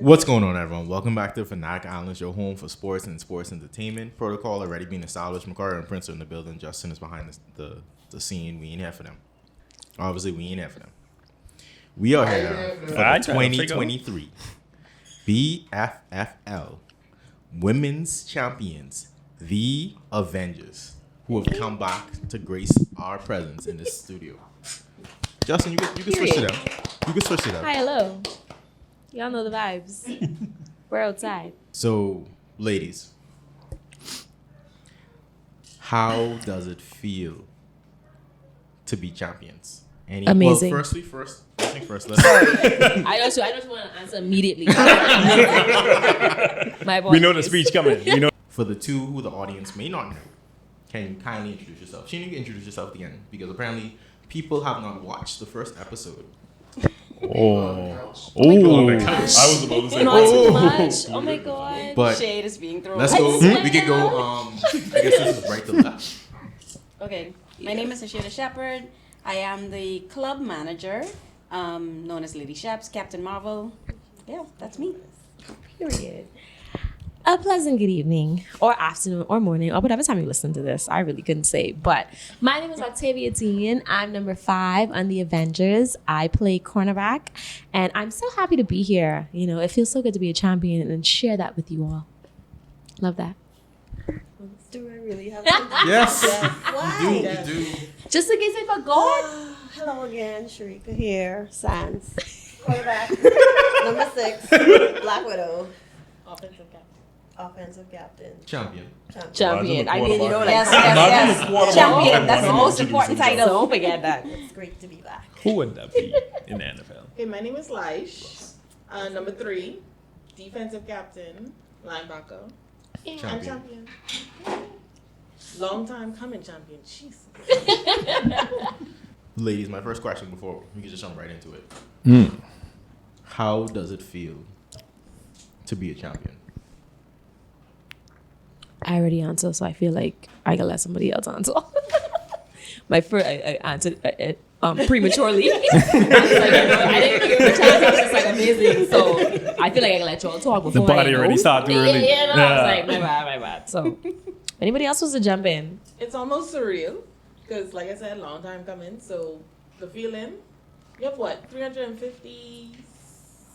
What's going on, everyone? Welcome back to Fanatic Islanders, your home for sports and sports entertainment. Protocol already being established. McCarter and Prince are in the building. Justin is behind the scene. We ain't here for them. Obviously, we ain't here for them. We are here for the 2023 BFFL Women's Champions, the Avengers, who have come back to grace our presence in this studio. Justin, you can switch it up. You can switch it up. Hi, hello. Y'all know the vibes. We're outside. So, ladies, how does it feel to be champions? Amazing. Well, first things first. I just want to answer immediately. We know the speech coming. We know. For the two who the audience may not know, can you kindly introduce yourself? She need to introduce yourself again because apparently people have not watched the first episode. Oh, I was about to say. Not too much. Oh my god. But Shade is being thrown. let's go. We can go. I guess this is right to left. Okay, my name is Ashita Shepherd. I am the club manager, known as Lady Sheps, Captain Marvel. Yeah, that's me. Period. A pleasant good evening, or afternoon, or morning, or whatever time you listen to this. I really couldn't say. But my name is Octavia Dean. I'm number 5 on the Avengers. I play cornerback, and I'm so happy to be here. You know, it feels so good to be a champion and share that with you all. Love that. Do I really have to? Yes. Why? You do. Just in case I forgot. Hello again, Sharika here. Sans. Quarterback. Number 6. Black Widow. Offensive captain. Champion. Champion. I mean, you know, like, Yes. Champion. That's the most important title. don't forget that. It's great to be back. Who would that be in the NFL? Okay, my name is Leish. Number 3, defensive captain, linebacker. I'm Champion. champion. Long time coming champion. Jesus. Ladies, my first question before we can just jump right into it. How does it feel to be a champion? I already answered, so I feel like I can let somebody else answer. My first, I answered prematurely. I didn't give it a chance. I was just like amazing. So I feel like I can let y'all talk before. The body already started too early. Yeah, I was like, my bad. So anybody else wants to jump in? It's almost surreal because, like I said, long time coming. So the feeling, you have what, 350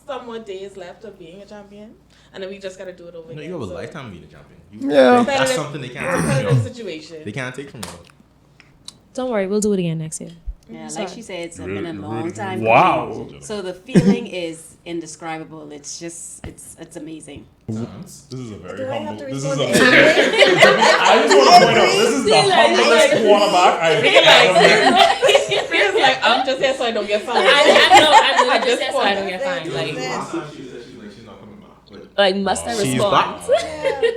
somewhat days left of being a champion, and then we just got to do it over No, again. you have a So lifetime of being a champion. Yeah. That's something they can't take from competitive you. situation. They can't take from you. Don't worry, we'll do it again next year. Yeah, Sorry. like she said, it's been a long time. Wow. coming. So the feeling is indescribable. It's just, it's amazing. This is a very Do I have humble. to This respond is to a. I just want to point out, this is the humblest quarterback I've ever met. Feels like I'm just here so I don't get fined. I know. At this Just point. I don't get fined. Like, Last time she said she's not coming back. But like must I she's respond? back.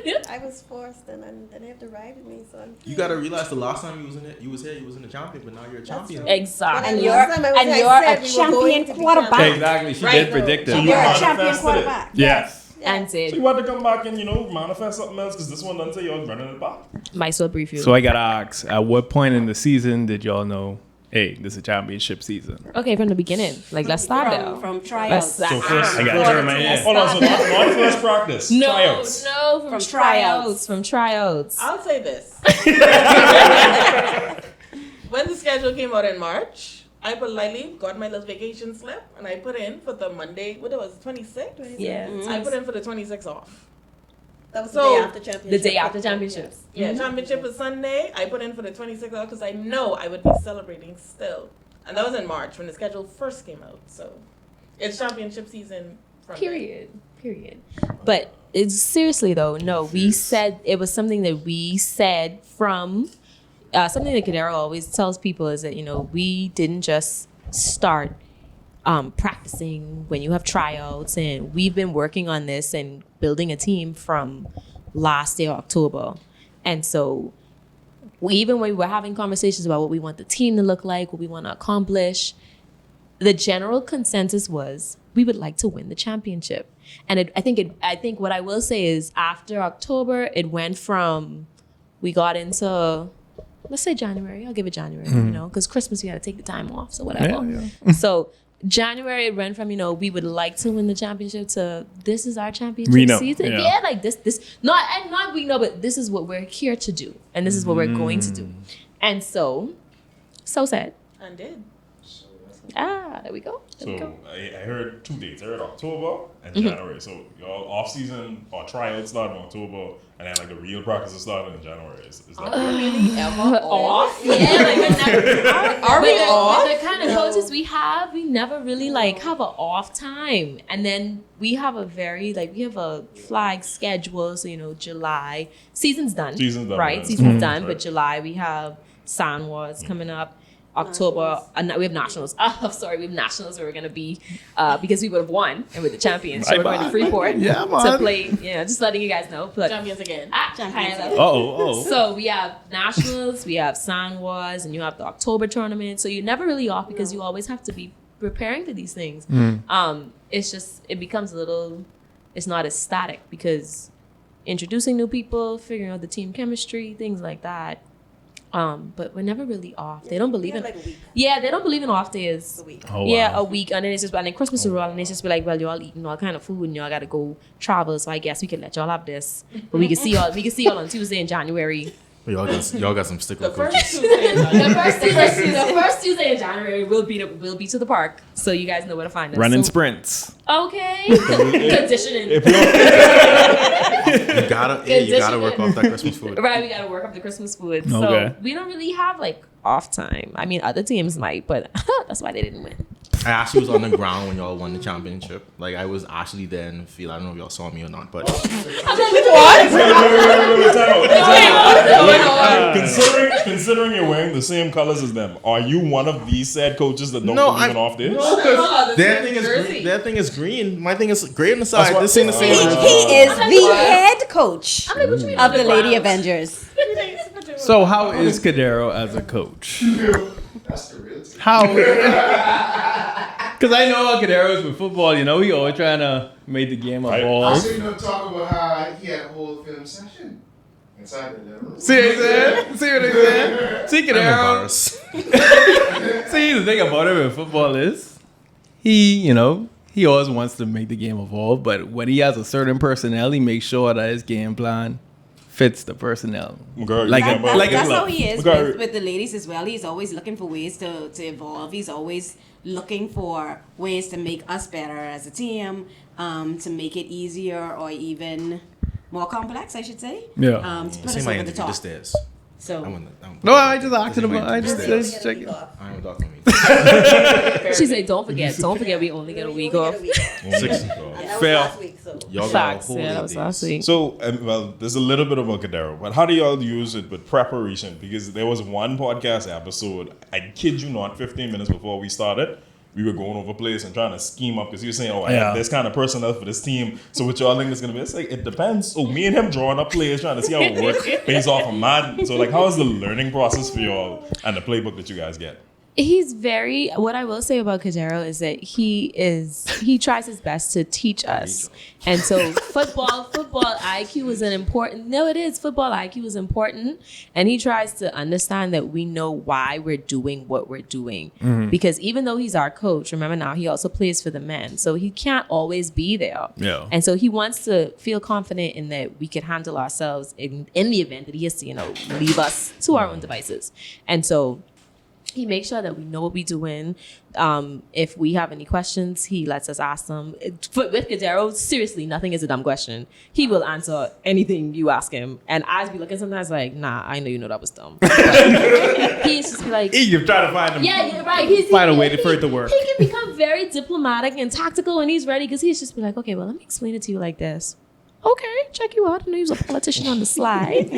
Yeah, I was forced, and then they have to ride with me, so I'm. You gotta realize the last time you was in the champion, but now you're a champion. Exactly. And And you're- you're, last time I was and there, you're I a said we were going champion to be quarterback. Exactly. She Right. did predict So it. You're a manifested champion it. quarterback. Yes. And So you want to come back and, manifest something else because this one doesn't say you're running it back. might as well brief you. So I gotta ask: at what point in the season did y'all know? Hey, this is a championship season. Okay, from the beginning. Like, let's start there. From Let's tryouts. start. So first, I got Jeremiah. hold on, so not first practice. Tryouts. No, from tryouts. From tryouts. I'll say this. When the schedule came out in March, I politely got my little vacation slip and I put in for the Monday, what it was, 26th? Yeah. I put in for the 26th off. That was So, the day after championship. The day after championships. Yeah, championship is Sunday. I put in for the 26th off because I know I would be celebrating still. And that was in March when the schedule first came out. So it's championship season from Period. But it's seriously though, no, we said it was something that we said from something that Kadera always tells people is that, we didn't just start practicing when you have tryouts, and we've been working on this and building a team from last day of October. And so even when we were having conversations about what we want the team to look like, what we want to accomplish, the general consensus was we would like to win the championship. And I think what I will say is after October, it went from, we got into, let's say January. I'll give it January, because Christmas, you got to take the time off, so whatever. Yeah. So January it went from, we would like to win the championship to this is our championship We know, season. yeah. Yeah, like this not we know, but this is what we're here to do. And this is what we're going to do. And so sad. And did. There we go. So I heard 2 dates. I heard October and January. So y'all off season or trials start in October, and then like the real practices start in January. Is that Really ever off? Yeah, like we're never. Are we off? The kind of coaches we have, we never really have an off time, and then we have a we have a flag schedule. So July season's done. Right? Yeah. Season's done, Right. but July we have San Wars coming up. October, we have nationals. Sorry, we have nationals where we're gonna be because we would have won and we're the champions. So we're going to Freeport to play. Just letting you guys know. But Champions again. So we have nationals, we have San Wars, and you have the October tournament. So you're never really off because you always have to be preparing for these things. It's just it becomes it's not as static because introducing new people, figuring out the team chemistry, things like that. But we're never really off. They don't believe in like a week. Yeah, they don't believe in off days. A week. Oh, Yeah, wow. a week, and then it's just and then Christmas is around, and it's just be like, well, y'all eating all kind of food, and y'all gotta go travel. So I guess we can let y'all have this, but we can see y'all on Tuesday in January. Y'all got some stickler The coaches. first Tuesday. The first Tuesday in January will be to the park, so you guys know where to find us. Running So- sprints. Okay, conditioning. You gotta work off that Christmas food. Right, we gotta work up the Christmas food. Okay. So we don't really have off time. I mean, other teams might, but that's why they didn't win. I actually was on the ground when y'all won the championship. Like I was actually there in the field. I don't know if y'all saw me or not, but I'm like, Considering you're wearing the same colors as them, are you one of these said coaches that don't No, believe in off days? their thing is green. Their thing is green. My thing is gray on the side. what- This ain't the He same. is the head coach I'm like, what you mean of on the ground? Lady Avengers. So how is Cadero as a coach? That's the real thing. How? Because I know how Cadero is with football. He always trying to make the game Right. I evolve. saw you talk about how he had a whole film session inside of them. See what he said? See what he said? See I'm Cadero. embarrassed. See, the thing about it with football is he always wants to make the game evolve, but when he has a certain personnel, he makes sure that his game plan fits the personnel. Girl, Like you a- talking about- like a That's club. how he is Okay. with the ladies as well. He's always looking for ways to evolve. He's always looking for ways to make us better as a team, to make it easier or even more complex, I should say. Yeah. To put See us my over the interview. top. The stairs. So No, I just asked him about. I just Stairs. check it. I am talking to me. She said, don't forget, we only get a week off. 6. And that was Fail. last week, so. Y'all got a Facts. whole Yeah, that 8 was days. last week. So, there's a little bit about Cadero, but how do y'all use it with preparation? Because there was one podcast episode, I kid you not, 15 minutes before we started, we were going over plays and trying to scheme up because you were saying, I Yeah. have this kind of personnel for this team. So what y'all think is going to be? It's like, it depends. So me and him drawing up plays, trying to see how it works based off of Madden. So how is the learning process for y'all and the playbook that you guys get? He's what I will say about Cadero is that he tries his best to teach us. And so football IQ is football IQ is important. And he tries to understand that we know why we're doing what we're doing. Because even though he's our coach, remember now, he also plays for the men. So he can't always be there. Yeah. And so he wants to feel confident in that we can handle ourselves in the event that he has to, leave us to our own devices. And so he makes sure that we know what we're doing. If we have any questions, he lets us ask them. With Cadero, seriously, nothing is a dumb question. He will answer anything you ask him. And I'd be looking sometimes like, nah, I know you know that was dumb. He's just be like, You're trying to find him. yeah, right. Find a way for it to work. He can become very diplomatic and tactical when he's ready because he's just be like, okay, well, let me explain it to you like this. Okay, check you out. I know he was a politician on the slide,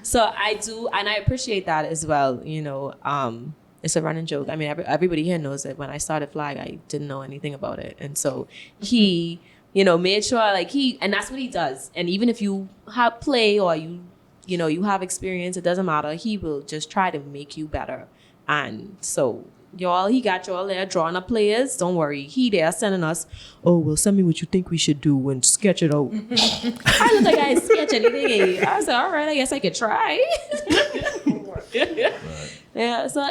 So I do, and I appreciate that as well. It's a running joke. I mean, everybody here knows that when I started Flag, I didn't know anything about it, and so he, made sure and that's what he does. And even if you have play or you have experience, it doesn't matter. He will just try to make you better, and so. He got y'all there drawing up players. Don't worry. He there sending us, send me what you think we should do and sketch it out. I look like I didn't sketch anything. I said, all right, I guess I could try. Yeah, so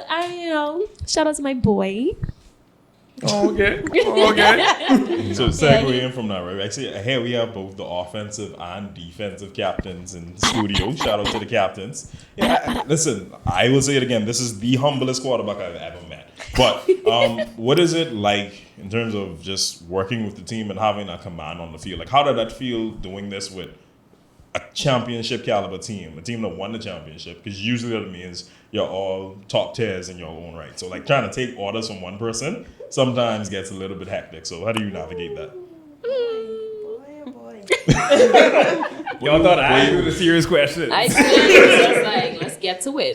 shout out to my boy. Okay. Okay. So segueing from that, right? Actually, here we have both the offensive and defensive captains in studio. Shout out to the captains. Yeah, listen, I will say it again. This is the humblest quarterback I've ever met. But what is it like in terms of just working with the team and having a command on the field? Like, how did that feel doing this with a championship caliber team, a team that won the championship? Because usually that means you're all top tiers in your own right. So like trying to take orders from one person sometimes gets a little bit hectic. So how do you navigate that? Boy. Y'all thought I asked the serious question. I did. Just like, let's get to it.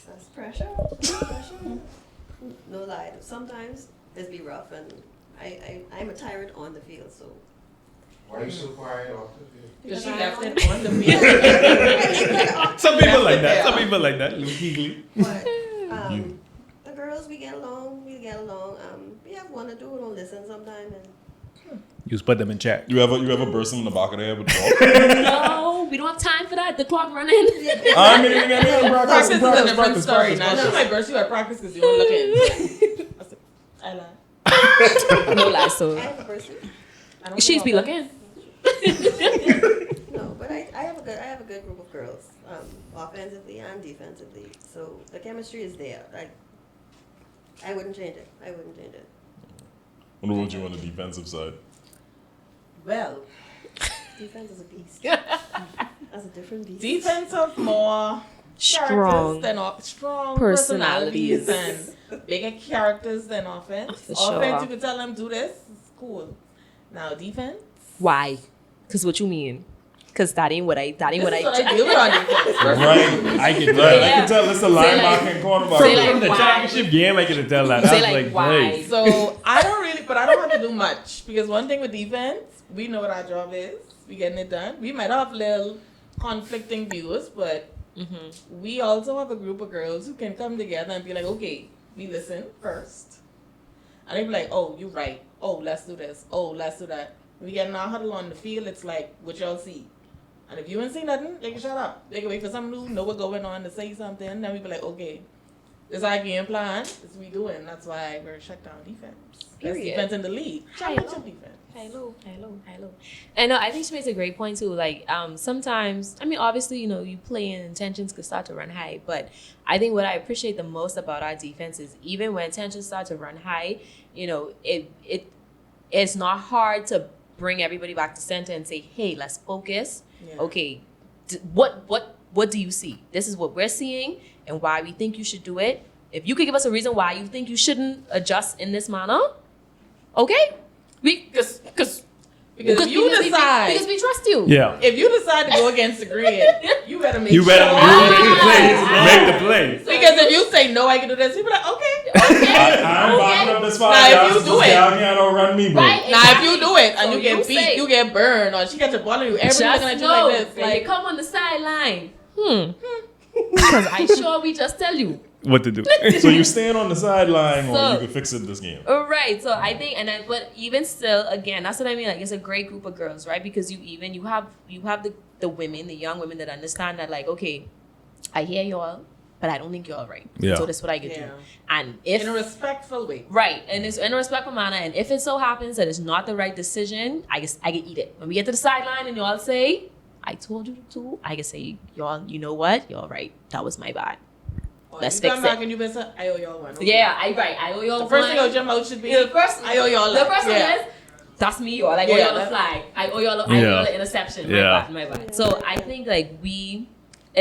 That's pressure. No lie. Sometimes it's be rough, and I'm a tyrant on the field, so. Why are you so quiet off the field? Because she left it on the field. Some people like that. Some people like that. Legally. But the girls, we get along. We have one or two who don't listen sometimes, and You just put them in check. You ever burst them in the back of the head with the ball? No, we don't have time for that. The clock running. I mean, Practice is a different story. Now, she might burst you at practice because you don't look in. I lie. No lie, so I have a person. I don't she's know be about looking. No, but I have a good group of girls, offensively and defensively. So the chemistry is there. I wouldn't change it. What about you on the defensive side? Well, Defense is a beast. That's a different beast. defensive more Strong. characters than strong Personalities. personalities and bigger characters than offense. For sure. Offense, you could tell them do this. It's cool. Now defense. Why? Because what you mean? Because that ain't what I. This is what I deal with on defense. Right. I can Right. tell. I can tell it's the linebacker and cornerback. Say like, From the why? championship game, I can tell that. Say I was like, like, why? hey. So I don't have to do much because one thing with defense, we know what our job is. We getting it done. We might have little conflicting views, but we also have a group of girls who can come together and be like, okay, we listen first, and they be like, oh, you're right. Oh, let's do this. Oh, let's do that. We get in our huddle on the field. It's like what y'all see. And if you ain't see nothing, they can shut up. They can wait for someone who know what's going on to say something. Then we be like, okay, this is our game plan. This is what we doing. That's why we're shut down defense. Best Period. defense in the league. Championship defense. Hello. And I think she makes a great point too. Like, sometimes, I mean, obviously, you play and tensions could start to run high. But I think what I appreciate the most about our defense is even when tensions start to run high, it's not hard to bring everybody back to center and say, hey, let's focus. Yeah. Okay, what do you see? This is what we're seeing and why we think you should do it. If you could give us a reason why you think you shouldn't adjust in this manner, okay? Because Because you decide. because we trust you. Yeah. If you decide to go against the grid, you better make You better sure. make the plays. Make the plays. Because if you say no, I can do this, you be like, okay. I'm backing up this spot. Now, if you do it- don't run me, bro. Right? Now, if you do it and So you get you beat, say- you get burned, or she gets a ball on you, everybody Just looking at you know, like this. when you Like, come on the sideline. Because I sure we just tell you. What to do? So you stand on the sideline, or So- you can fix it this game. All right. So I think, but even still, again, that's what I mean. Like, it's a great group of girls, right? Because you have the women, the young women that understand that, like, okay, I hear y'all, but I don't think y'all right. Yeah. So that's what I get Yeah. to. And if in a respectful way. right, and it's in a respectful manner, and if it so happens that it's not the right decision, I can eat it. When we get to the sideline and y'all say, I told you to, I can say, y'all, you know what? Y'all right. That was my bad. Or Let's you fix come back it. and you been say, I owe y'all one. Okay. Yeah, I owe y'all The first one. thing out your mouth should be, The first, I owe y'all The that. first Yeah. one is, that's me, y'all. I owe Yeah, y'all a that- flag. I owe y'all an interception. Yeah. My bad. So I think like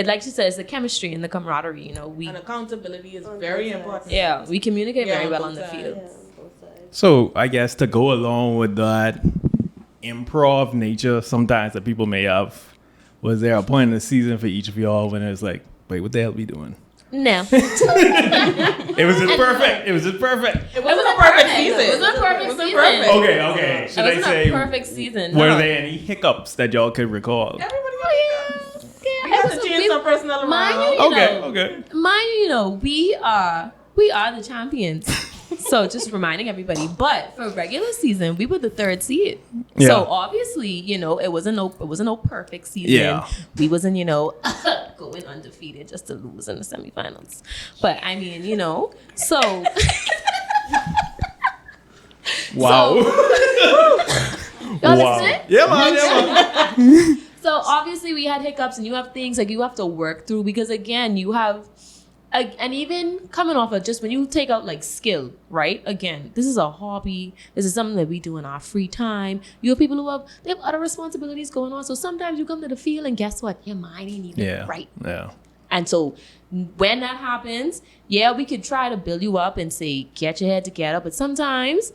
like she said, it's the chemistry and the camaraderie. And accountability is On very both sides. important. Yeah, we communicate Yeah, very on well both on the sides. field. Yeah, on both sides. So I guess to go along with that improv nature sometimes that people may have, was there a point in the season for each of y'all when it was like, wait, what the hell we doing? No. It was just perfect. It was just perfect. It wasn't a perfect season. It wasn't a perfect It wasn't season. perfect. Okay. Should It I wasn't say, a perfect season. were no. there any hiccups that y'all could recall? Everybody Yeah, We have to change some personnel Mind around. you, Okay. Mind you, we are the champions. So just reminding everybody. But for regular season, we were the third seed. Yeah. So obviously, it wasn't no perfect season. Yeah. We wasn't, going undefeated just to lose in the semifinals. But I mean, so Wow. Y'all listening? Yeah, man. So obviously we had hiccups, and you have things like you have to work through, because again, you have, and even coming off of just when you take out like skill, right? Again, this is a hobby. This is something that we do in our free time. You have people who they have other responsibilities going on. So sometimes you come to the field and guess what? Your mind ain't even right. Yeah. And so when that happens, yeah, we could try to build you up and say, get your head together. But sometimes,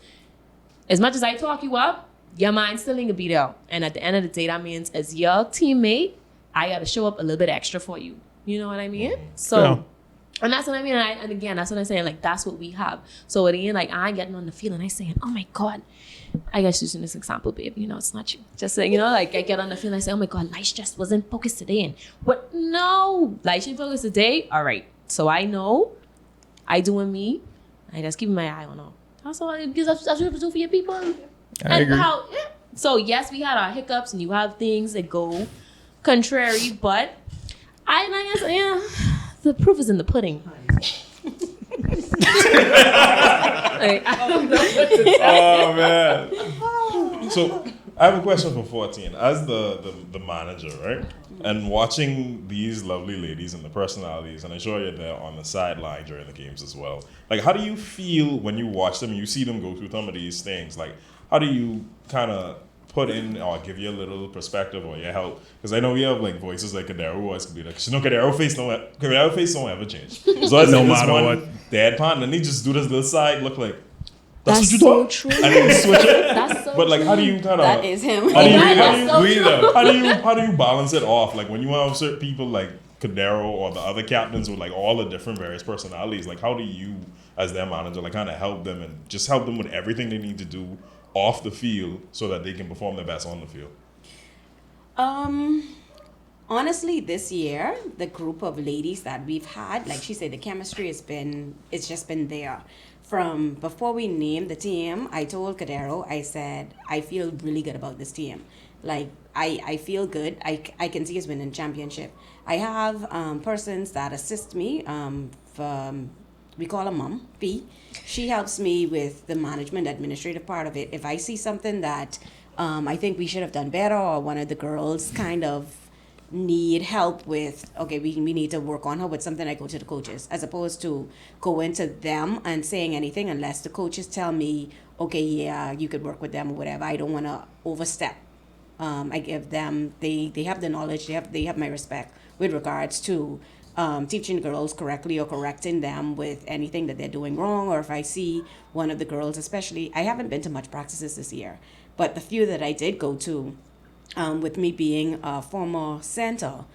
as much as I talk you up, your mind still ain't gonna be there. And at the end of the day, that means as your teammate, I gotta show up a little bit extra for you. You know what I mean? So, Yeah. and that's what I mean. And again, that's what I'm saying. Like, that's what we have. So at the end, like, I'm getting on the field and I'm saying, oh my God, I guess using this example, babe, you know, it's not you. Just saying, you know, like I get on the field and I say, oh my God, Light just wasn't focused today. And what? No, Light ain't focused today. All right. So I know I doing me. I just keeping my eye on her. That's all, because that's what you have to do for your people. I agree. So yes, we had our hiccups and you have things that go contrary, but I guess, yeah, the proof is in the pudding. Like, I don't know what to say. Oh man. So I have a question for 14. As the manager, right? And watching these lovely ladies and the personalities, and I'm sure you're there on the sideline during the games as well. Like, how do you feel when you watch them, you see them go through some of these things? Like, how do you kind of put in or give you a little perspective or your help? Because I know we have like voices like Kadero who always could be like, Kadero face don't ever change. So I No this matter one what. deadpan, and he just do this little side look like, That's what you so thought? true. And then switch it. That's so But like, how do you kind of? That is him. How do you, That how is do you, so We true. know. how do you balance it off? Like when you have certain people like Kadero or the other captains with like all the different various personalities, like how do you, as their manager, like kind of help them and just help them with everything they need to do off the field so that they can perform their best on the field? Honestly, this year, the group of ladies that we've had, like she said, the chemistry it's just been there. From before we named the team, I told Kadero, I said, I feel really good about this team. Like, I feel good. I can see us winning championship. I have persons that assist me. We call her Mom, P. She helps me with the management, administrative part of it. If I see something that I think we should have done better, or one of the girls kind of need help with, okay, we need to work on her with something, I go to the coaches, as opposed to going to them and saying anything unless the coaches tell me, okay, yeah, you could work with them or whatever. I don't want to overstep. I give them, they have the knowledge, they have my respect with regards to teaching girls correctly or correcting them with anything that they're doing wrong. Or if I see one of the girls, especially, I haven't been to much practices this year, but the few that I did go to, with me being a former center,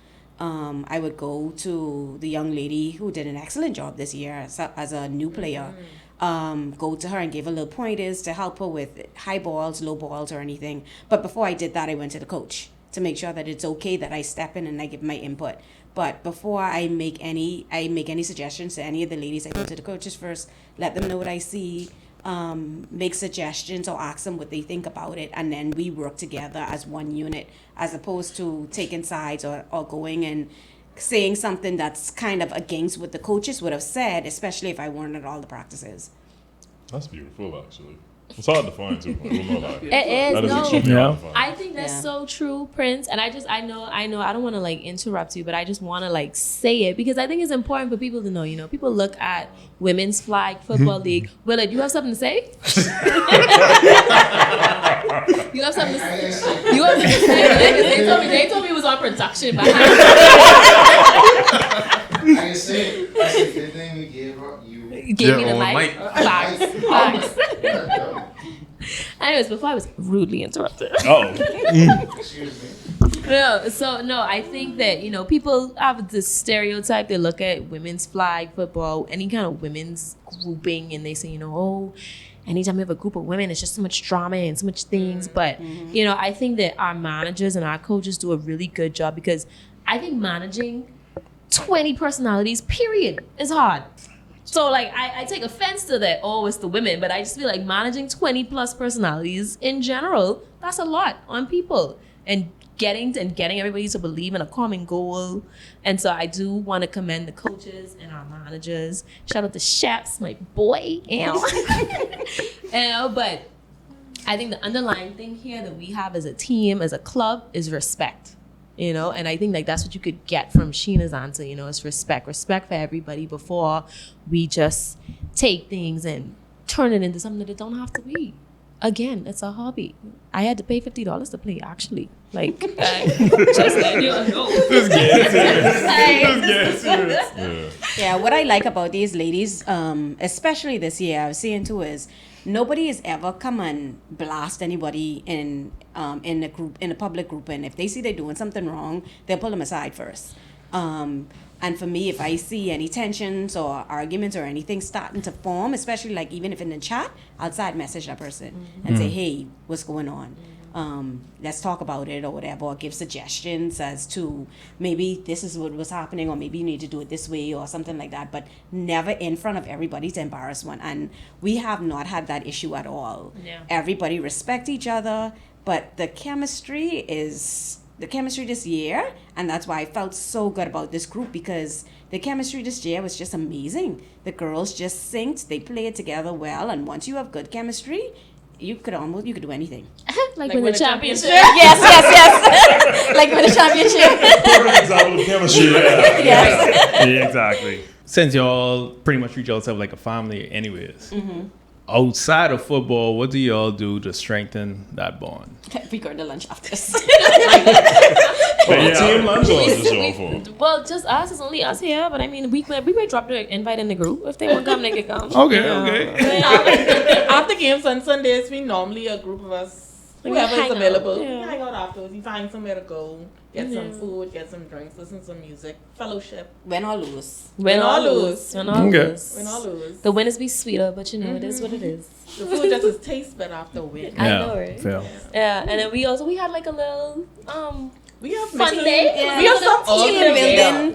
I would go to the young lady who did an excellent job this year as a new player. Go to her and give her little pointers to help her with high balls, low balls, or anything. But before I did that, I went to the coach to make sure that it's okay that I step in and I give my input. But before I make any suggestions to any of the ladies, I go to the coaches first, let them know what I see, make suggestions or ask them what they think about it, and then we work together as one unit, as opposed to taking sides or going and saying something that's kind of against what the coaches would have said, especially if I weren't at all the practices. That's beautiful, actually. It's hard to find too. I don't know that. It is. That is No, extremely hard to find. I think that's so true, Prince. And I know, I don't want to like interrupt you, but I just want to like say it because I think it's important for people to know, you know, people look at women's flag football league. Willard, you have something to say? You have something to say? You have something to say? They told me it was on production. But I can say it. I said, the thing we gave up, you gave me the own mic. mic. Facts. Anyways, before I was rudely interrupted. Excuse me. No, I think that, you know, people have this stereotype. They look at women's flag football, any kind of women's grouping, and they say, you know, oh, anytime we have a group of women, it's just so much drama and so much things. But, you know, I think that our managers and our coaches do a really good job because I think managing 20 personalities, period, is hard. So, like, I take offense to that, oh, it's the women, but I just feel like managing 20 plus personalities in general, that's a lot on people. And getting everybody to believe in a common goal. And so I do want to commend the coaches and our managers. Shout out to Chefs, my boy. But I think the underlying thing here that we have as a team, as a club, is respect. And I think like that's what you could get from Sheena's answer, it's respect for everybody before we just take things and turn it into something that it don't have to be. Again, it's a hobby. I had to pay $50 to play, actually. Like, just let you know. Just get serious. Yeah, what I like about these ladies, especially this year, I was saying too, is nobody has ever come and blast anybody in a group, in a public group, and if they see they're doing something wrong, they'll pull them aside first. And for me, if I see any tensions or arguments or anything starting to form, especially like even if in the chat, I'll side message that person and say, hey, what's going on? Let's talk about it or whatever, or give suggestions as to maybe this is what was happening, or maybe you need to do it this way or something like that, but never in front of everybody to embarrass one. And we have not had that issue at all. Yeah. Everybody respect each other, but the chemistry this year, and that's why I felt so good about this group, because the chemistry this year was just amazing. The girls just synced, they played together well, and once you have good chemistry, you could do anything. like win the championship. Yes. Like win the championship. Perfect example of chemistry. Yes. Yeah, exactly. Since y'all pretty much treat yourself like a family anyways, outside of football, what do y'all do to strengthen that bond? We go to lunch after this. Team lunch or is this y'all for? Well, just us. It's only us here. But I mean, we may drop the invite in the group. If they want to come, they can come. Okay. After games on Sundays, we normally a group of us, whoever is hang out, available. yeah. We hang out afterwards. We find somewhere to go, get some food, get some drinks, listen to some music, fellowship. Win or lose. Win or lose. Win or lose. The winners be sweeter, but it is what it is. The food just tastes better after a win. I know, right? Fair. Yeah, and then we had like a little We have fun mixing- day. Yeah. We have some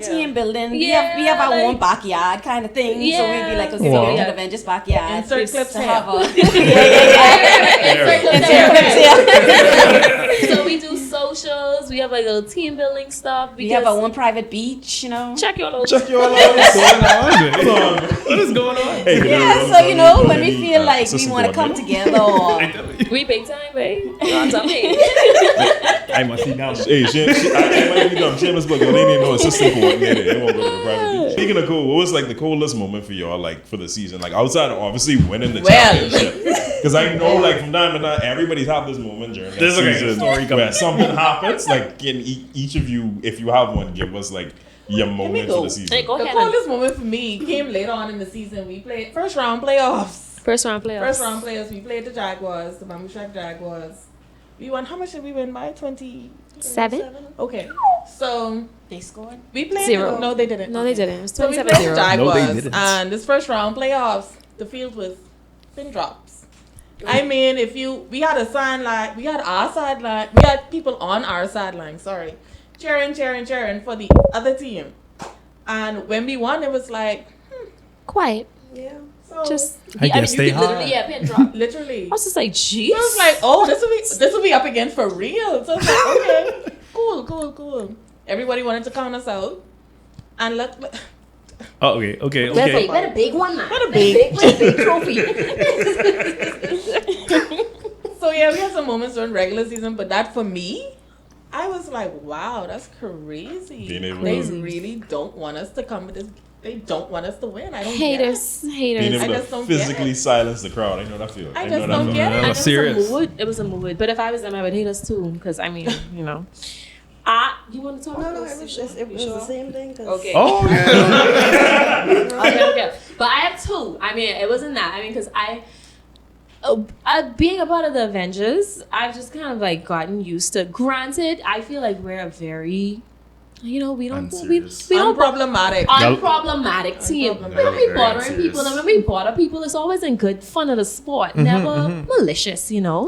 Team building. Yeah, we have our like- own backyard kind of thing. So we'd be like, okay, Wow. we're in Avengers backyard. Insert clips to here. have a So we do socials. We have like little team building stuff. We have our own private beach, Check your little. Check your love. What is going on? Hey, Yeah, so when we feel like we want to come together, or We big time, babe. Tell me. I must see now. Hey, I might be dumb. Shameless plug. They need no assistant coordinator. They won't go to the private beach. Speaking of cool, what was like the coolest moment for y'all, like for the season, like outside of obviously winning the championship? Because I know, like from time to time, everybody's had this moment during that There's a season story coming. where something happens. Like, can each of you, if you have one, give us like your moment go. for the season. Hey, go The ahead. coolest moment for me came later on in the season. We played first round playoffs. First round playoffs. First round players. We played the Jaguars, the Bamboo Shack Jaguars. We won. How much did we win by? 7? Okay. So they scored. we played. 0. No, they didn't. No, they didn't. It was So we 27-0. played the Jaguars, No, they didn't. and this first round playoffs, the field was pin drops. I mean, we had a sideline, we had our sideline, we had people on our sideline, sorry, cheering for the other team. And when we won, it was like, Quiet. Yeah. so Just. I guess you they could literally, hard. pin drop. literally. I was just like, jeez. I was like, oh, this will be up again for real. So I was like, okay, cool. Everybody wanted to count us out, and look. Oh, okay. What a big one, man. What a big- big trophy. So yeah, we had some moments during regular season, but that for me, I was like, wow, that's crazy. Being able They to- really don't want us to come with this. They don't want us to win. I don't Haters. Being I able just to don't get physically it. silence the crowd. I know that feel. I know just that don't feel. get it. No, It serious. was a mood. But if I was them, I would hate us too. Because I mean, you want to talk No, about no, this? it was the same thing. 'Cause Okay. Oh, yeah. Okay. But I have 2. I mean, it wasn't that. I mean, because being a part of the Avengers, I've just kind of like gotten used to. Granted, I feel like we're a very, we don't Unserious. we don't Unproblematic. unproblematic team. Unproblematic. We don't be Very bothering serious. people, and when we bother people, it's always in good fun of the sport, never malicious,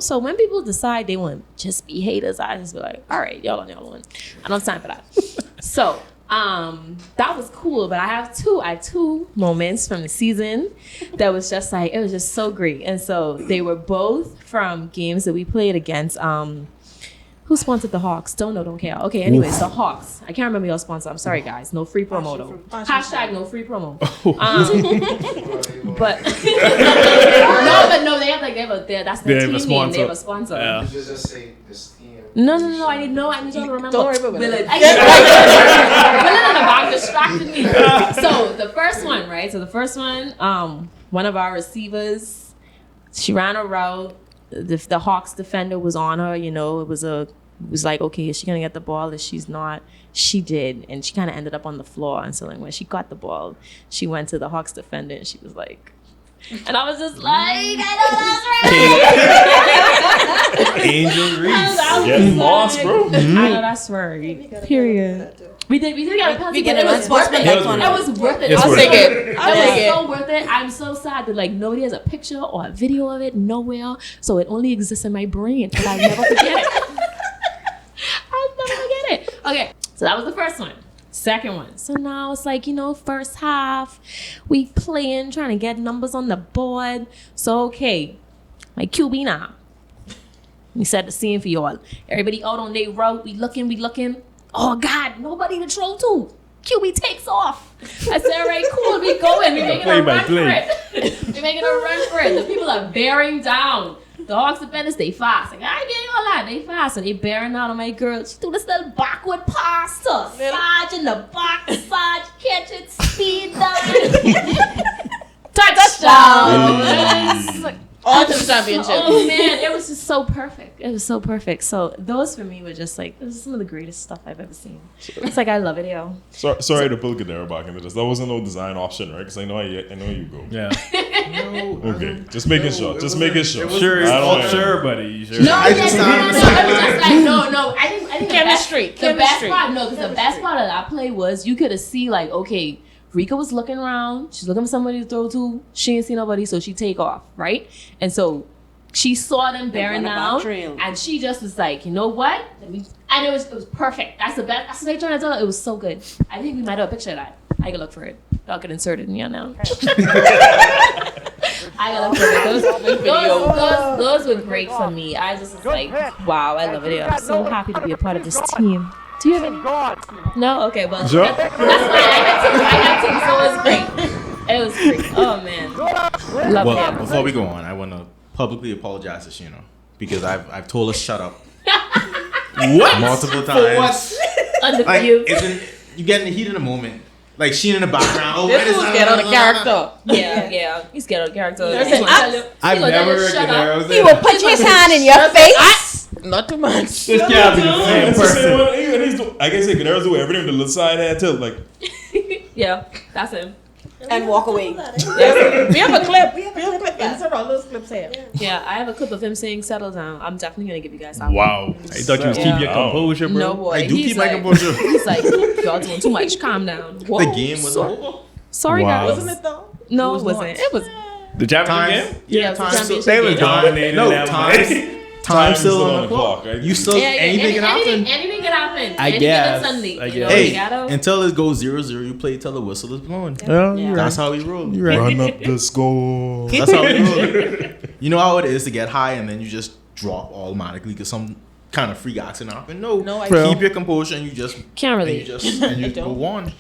So when people decide they want to just be haters, I just be like, all right, y'all on y'all one. I don't have time for that. So that was cool, but I have two moments from the season that was just like, it was just so great. And so they were both from games that we played against Who sponsored the Hawks? Don't know, don't care. Okay, anyways, the Hawks. I can't remember your sponsor. I'm sorry, guys. No free promo though. Hashtag no free promo. But no, they have like that's the team name. They have a sponsor. Yeah. You just say this team. No. I need y'all to remember. Don't worry about it. Willen distracted me. So the first one, right? So the first one, one of our receivers, she ran a route. The Hawks defender was on her. You know, it was like, okay, is she gonna get the ball? If she's not, she did, and she kind of ended up on the floor. And so like when she got the ball, she went to the Hawks defender and she was like. And I was just like, I know that's right. Angel Reese. Get lost, bro. I know that's right. Period. We did get a penalty. We get but a sportsmanlike one. It was worth it. It's I'll worth take it. it. It was so worth it. I'm so sad that like nobody has a picture or a video of it nowhere. So it only exists in my brain, but I'll never forget it. I'll never forget it. Okay, so that was the first one. Second one. So now it's like, first half, we playing, trying to get numbers on the board. So okay, my QB now. We set the scene for y'all. Everybody out on their route. We looking. Oh God, nobody to throw to. QB takes off. I said, all right, cool, we going. We making a run for it. We making a run for it. The people are bearing down. The Hawks defenders, they fast. Like, I ain't getting all that. They fast. So they bearing down on my girl. She threw this little backward pass to Sarge in the box. Sarge catch it, speed down. Touchdown. On to the championship. Oh man, it was just so perfect. It was so perfect. So those for me were just like, this is some of the greatest stuff I've ever seen. It's like, I love it, yo. Sorry to pull Cadero back into this. That wasn't no design option, right? Because I know you go. Yeah. No, Okay, just making sure. Just making sure. Sure, I don't sure, buddy. Sure. No, I just no. I think Chemistry. the best part, because the best part of that play was you could have seen like, okay, Rika was looking around. She's looking for somebody to throw to. She ain't see nobody, so she take off, right? And so she saw them bearing down, and she just was like, you know what? And it was perfect. That's the best. That's what they trying to tell her. It was so good. I think we might have a picture of that. I can look for it. Y'all can insert it in here now. I can look for it. Those were great for me. I just was like, wow, I love it. I'm so happy to be a part of this team. Do you have any? No? Okay, well, Sure. that's fine. I got two, so it was great. It was great. Oh, man. Love Well, it. before we go on, I want to publicly apologize to Sheena because I've told her shut up multiple times. On the Like, view. you get in the heat of the moment. Like Sheena in the background. Oh, This was get on the character. Yeah. He's scared of character. I've never heard Cadero say He will put his hand in your face. Not too much. This can't be the same It's the same person. one. I can say Cadero's do everything with the little side head tilt. Like, Yeah, that's him. And walk away. We have a clip. We have a clip. Insert all those clips here. Yeah, I have a clip of him saying "settle down." I'm definitely gonna give you guys that. Wow. I thought you was keep your composure, bro. No boy, I do he's keep my like, composure. He's like, y'all doing too much. Calm down. Whoa. The game was over. Sorry, Wow. guys. Wasn't it though? No, it wasn't. It was. The championship Times. game? Yeah, it was the times. championship They was game. dominating No, that times. one. Time still on the clock. right? You still anything can happen. Anything can happen. I Anything guess. on Sunday. I You know, guess. you gotta- Hey, until it goes 0-0, you play till the whistle is blown. Well, Yeah. That's how we roll. you're right. Run up the score. That's how we roll. You know how it is to get high and then you just drop automatically because some kind of freak accident happened. No, I keep your composure and you just Can't and really. you just and you go on.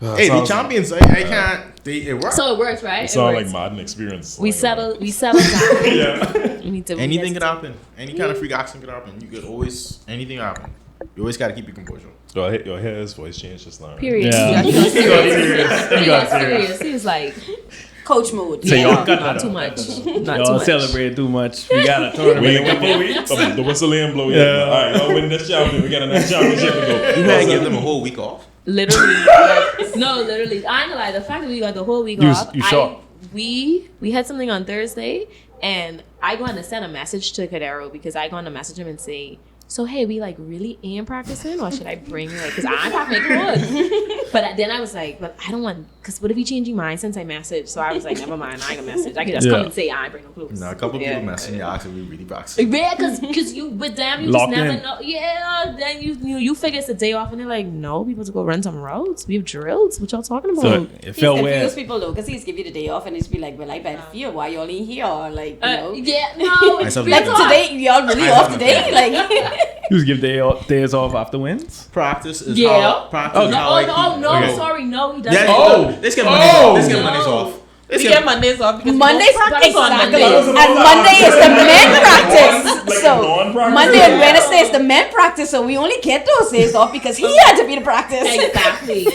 That Hey, the sounds- champions. I can't. It works. So it works, right? It It sounds works. like Madden experience. We Like, settled down. Yeah. We need to. Anything could happen. Any kind of freak accident could happen. You could always anything happen. You always gotta keep your composure. Your hair's voice changed just now. Period. Yeah. He got He got serious. He got serious. He was like, Coach mode. So y'all cut not that too out. much. Not too Y'all much. celebrate too much. We got a tournament We in a couple weeks. The whistle ain't blow Yeah. yet. All right, y'all win this championship. We got another championship to go. You gotta give them a whole week off. Literally, like, no, literally. I ain't gonna lie. The fact that we got the whole week off. You shocked? We had something on Thursday, and I going to send a message to Cadero because I going to message him and say, so hey, we like really am practicing, or should I bring like? Because I'm not making one. But then I was like, but I don't want. Because what if he changed your mind since I messaged? So I was like, never mind. I ain't gonna message. I can just come Yeah. and say I ain't bring no clothes. Now a couple Yeah. people messaging me asking we really practicing. Yeah, because you with them you Locked just never in. know. Yeah, then you figure it's a day off and they're like, no, people to go run some routes. We have drills. What y'all talking about? So it He's felt confused weird. people though, because he's give you the day off and he's be like, well, I better feel why y'all ain't here, or like, you know. Yeah, no. I said Like Yeah. today, y'all really I off have today? no Like, You just give days off after wins? Practice is Yeah. how. Practice is how I keep- No, sorry, no, he doesn't. Yeah, Oh. let's get Mondays off. Let's get Mondays No. off. We Let's get Mondays off because Mondays, we don't practice on exactly. Mondays. And Monday is the men practice. Like So non-practice? Monday and Wednesday is the men practice. So we only get those days off because he had to be the practice. Exactly.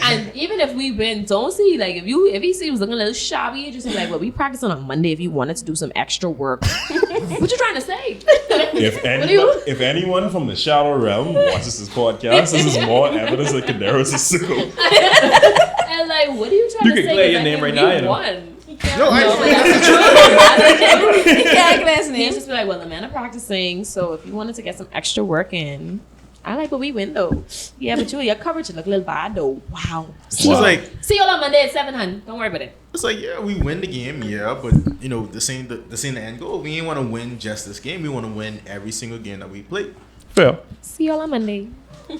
And even if we win, don't see like if he see he was looking a little shabby, you just be like, well, we practice on a Monday if you wanted to do some extra work. What you trying to say? If anyone from the shallow realm watches this podcast, this is more evidence that Kadero's a sicko. And like, what are you trying You to can say? clear 'Cause your I name think right we now, you know. won. No, That's the truth. He can't class He's name. just be like, well, the men are practicing, so if you wanted to get some extra work in, I like, but we win though. Yeah, but your coverage look a little bad though. Wow. It's like See you all on Monday at 7, hun. Don't worry about it. it's like yeah, we win the game, yeah, but you know the same the end goal. We ain't want to win just this game. We want to win every single game that we play. Fair. See you all on Monday.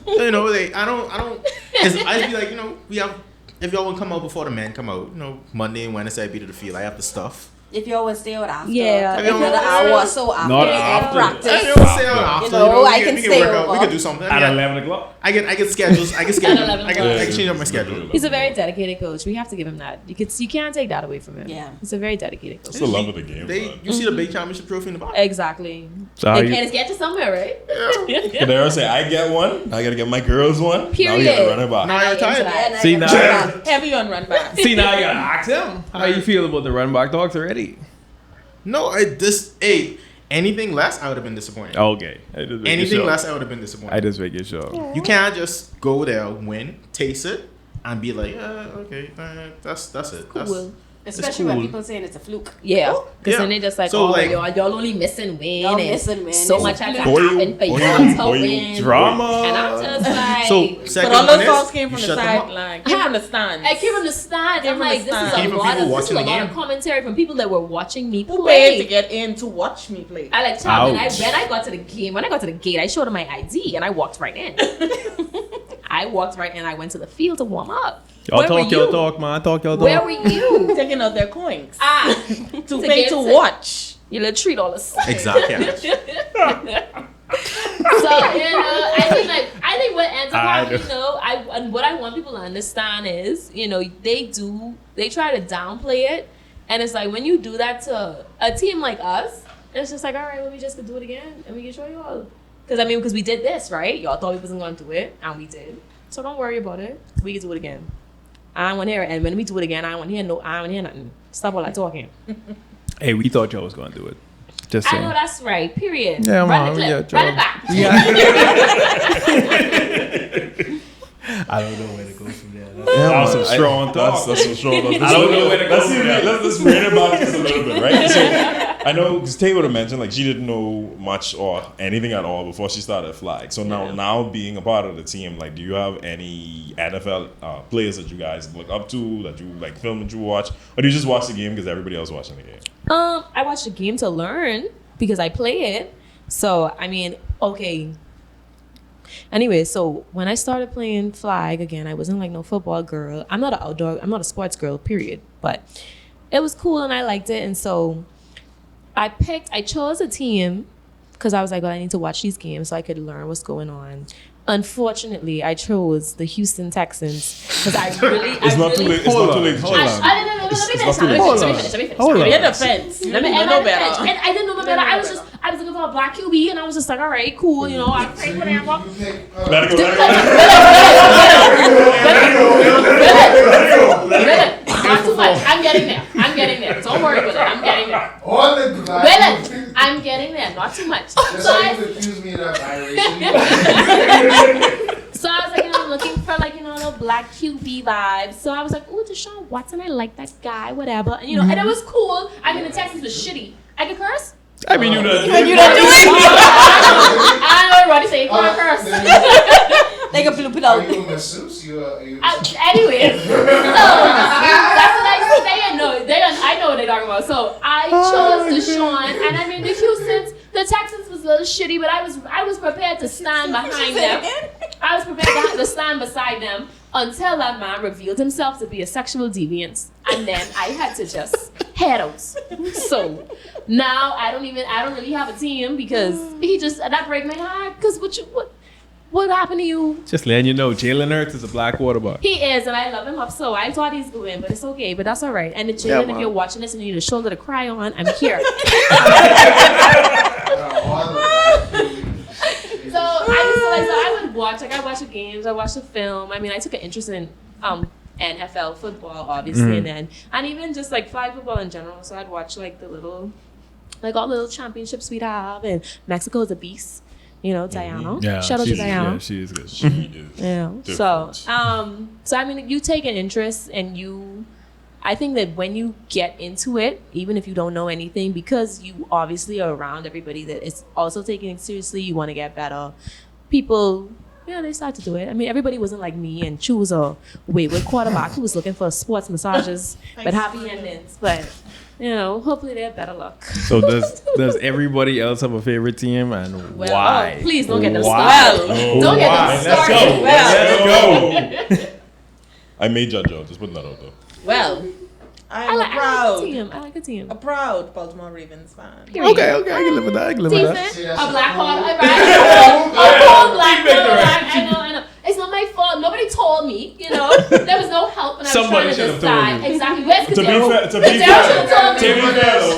You know, like I don't. I'd be like, you know, we have. If y'all would come out before the men come out, you know, Monday and Wednesday I'd be to the field. I have the stuff. If you always stay out after, Yeah. if you're the hour or so after, Not you can after. practice. I don't say after. You know, I we can we stay work out. We over. can do something. At Yeah. 11 o'clock? I get schedules. I get schedules. 11 I can change up my schedule. He's a very dedicated coach. We have to give him that. You can't take that away from him. Yeah. He's a very dedicated coach. That's the love of the game. man. You see the big championship trophy in the bottom. Exactly. So how And you, it's get to somewhere, right? Kadero say, I get one. I gotta get my girls one. Now we Period. gotta run it back. Now you're tired. Yeah, See, I now- get that. Heavy on run back. see, now you gotta ask him. How you feel about the run back dogs already? No, anything less, I would have been disappointed. Okay. I just making Anything sure. less, I would have been disappointed. I just making sure. You can't just go there, win, taste it, and be like, okay, that's it. That's, Cool. Especially cool. when people saying it's a fluke. Yeah. Because Yeah. then they just like, So, oh, like- y'all only missing win. Y'all and missing win. So It's much a has fluke. happened for Boy, y'all to boy, win. Drama. And I'm just like, so But second all one those is, calls came you from the shut them up. sideline. Came from the stands. I came from the stand. Came I'm from like, the this is stand. Came a from lot people of watching the lot game. of commentary from people that were watching me Who paid to play. get in to watch me play? I like child, when Ouch. I got to the game, when I got to the gate, I showed him my ID and I walked right in. I walked right in. I went to the field to warm up. Y'all Where talk were your you? talk, man. Talk your Where talk. were you? Taking out their coins to to pay get to watch. You little treat all this. Exactly. So I think what ends up I happening, know. and what I want people to understand is, they try to downplay it, and it's like when you do that to a team like us, it's just like, all right, well, we just could do it again, and we can show you all. Because we did this, right? Y'all thought we wasn't going to do it, and we did. So don't worry about it. We can do it again. I don't want to hear it, and when we do it again, I don't want to hear nothing. Stop all that talking. Hey, we thought y'all was gonna do it. Just I saying. know that's right. Period. Yeah, Run man, the yeah, clip. Run Joe. it back. I don't know where to go from there. Yeah, That was man. some strong talk. That's some strong talk. I don't know where to go Let's from there. let's bring it back just a little bit, right? So I know because Tay would have mentioned like she didn't know much or anything at all before she started Flag. So now being a part of the team, like, do you have any NFL players that you guys look up to, that you like film that you watch, or do you just watch the game because everybody else watching the game? I watch the game to learn because I play it. So I mean, okay. Anyway, so when I started playing flag again, I wasn't like no football girl. I'm not a sports girl, period. But it was cool and I liked it. And so I chose a team because I was like, well, I need to watch these games so I could learn what's going on. Unfortunately, I chose the Houston Texans because It's not too late. It's not too late to Hold change. on. Let me finish. Hold on. Hold on. In defense, you Let me know know better. And I didn't know no better. I was looking for a black QB, and I was just like, all right, cool. You know, I prayed for them. Let it go. Not too much. I'm getting there. Don't worry about it. I'm getting there. All the black people. I'm getting there. Not too much. That's So how you I confuse me in that biracial. was like, I'm looking for the black QB vibes. So I was like, oh, Deshaun Watson, I like that guy, whatever. And and it was cool. I mean, the Texans was shitty. I could curse. I mean, you know. You don't do it. I know everybody say, can't curse. They can bloop it Are out. you a masseuse? Anyway, so that's what I say. I know what they're talking about. So I chose Deshaun, and I mean the Texans was a little shitty, but I was prepared to stand behind them. I was prepared to stand beside them until that man revealed himself to be a sexual deviant, and then I had to just headouts. So now I don't really have a team because that break my heart. Because what happened to you? Just letting you know, Jalen Hurts is a black quarterback. He is, and I love him up. So I thought he's going, but it's okay. But that's all right. And Jalen, Yeah, if man. you're watching this and you need a shoulder to cry on, I'm here. So I would watch. Like I watch the games. I watch the film. I mean, I took an interest in NFL football, obviously, and even just like flag football in general. So I'd watch like all the little championships we'd have, and Mexico is a beast. You know, Diana. Yeah, Shout out to Diana. Yeah, she is good. She is. Yeah. So, so I mean, you take an interest, and I think that when you get into it, even if you don't know anything, because you obviously are around everybody that is also taking it seriously, you want to get better. People, they start to do it. I mean, everybody wasn't like me and choose a wayward quarterback who was looking for sports massages, but happy endings. But hopefully they have better luck. So does everybody else have a favorite team, and why? Oh, please don't get them Why? started. Don't get them started. Let's go. I made judge out. Just putting that out there. Well, I like a team. a proud Baltimore Ravens fan. Period. Okay, I can live with that. Decent. See, A that's black the heart. whole- A whole black heart. I know. It's not my fault. Nobody told me. There was no help when I was Somebody trying to should have decide. told you. Exactly. Where's To be Cadero? fair, Cadero should have told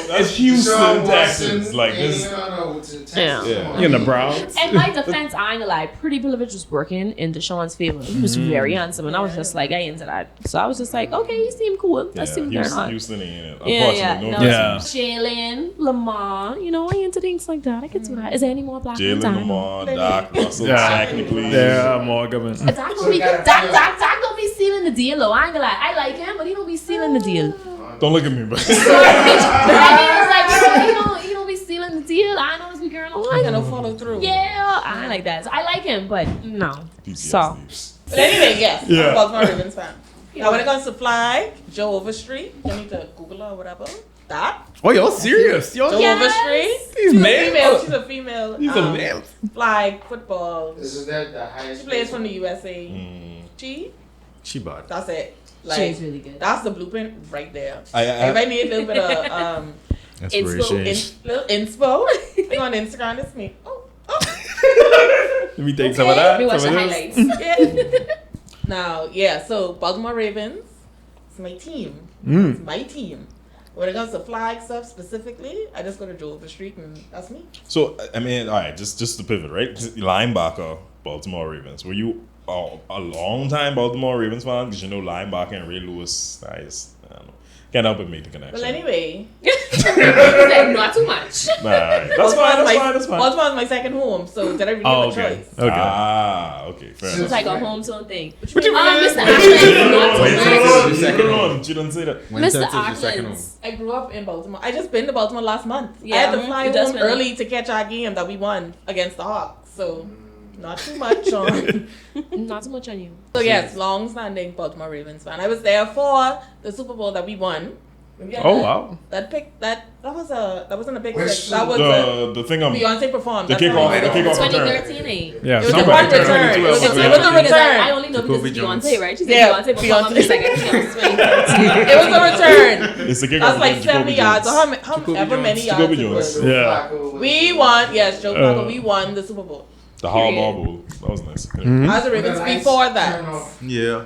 me. that's Houston, Sean Texas. Watson, Like this. Yeah. You in the Browns? In my defense, I ain't gonna lie. Pretty Privilege was working in Deshaun's favor. He was very handsome, and I was just like, I into that. So I was just like, okay, he seemed cool. Let's see what's going on. Houston ain't it. Yeah. Unfortunately, Yeah. Jalen, Lamar, I into things like that. I can do that. Is there any more black Jalen time? Lamar, Doc Russell, Yeah. technically. Yeah, Morgan. Doc don't be sealing the deal though. I ain't gonna lie. I like him, but he don't be sealing the deal. Don't look at me, but He don't be sealing the deal. I know this girl don't like And him. I'll follow through. Yeah, I like that. So I like him, but no. So PTSD. But anyway, yes, I'm Yeah. a Baltimore Ravens fan. Now, when it comes to fly, Joe Overstreet, you need to Google her or whatever. That. Oh, y'all serious? Y'all Joe Overstreet. These names. She's a female. These are names. Flag football. This is the highest. She plays from the USA. She bought. That's it. she's really good. That's the blueprint right there. I- If I need a little bit of Inspiration. little inspo, go on Instagram. It's me. Oh. Let me take some of that. We watch the some of this. highlights. Yeah. Now, so Baltimore Ravens, it's my team. Mm. It's my team. When it comes to flag stuff specifically, I just go to Joe Overstreet and that's me. So I mean, all right, just to pivot, right? Linebacker, Baltimore Ravens. Were you a long time Baltimore Ravens fan? Because linebacker and Ray Lewis, I don't know, can't help but make the connection. Well, anyway, Not too much. Nah, all right. That's fine. Baltimore is my second home, so did I really Oh, have a okay. choice? Okay. Okay, fair So enough. It's like a hometown thing. What you mean? Mr. Wait, Ackland, not too wait, much. wait, wait. Hold on, she didn't say that. When Mr. Texas is your second home. Ackland's. I grew up in Baltimore. I just been to Baltimore last month. I Yeah, had to fly you just home been early to catch our game that we won against the Hawks. So, not too much on. Not too much on you. So yes, long-standing Baltimore Ravens fan. I was there for the Super Bowl that we won. Oh, wow. That wasn't a big Which pick. That was The thing I'm Beyonce performed. the That's what I kickoff know. return. 2013, eh? Yeah, It was a somebody punt return. turned It was into a a- return. I only know because Jacoby it's Jones. Beyonce, right? She said Yeah, Beyonce performed on the Beyonce. second game. 2013. It was a return. It's the kickoff That's like return, 70 Jacoby yards. Or Jones. however many yards Jacoby it Jones. was. Yeah. We won. Yes, Joe Flacco. We won the Super Bowl. The Harbaugh Bowl. That was nice. I was a Ravens before that. Yeah.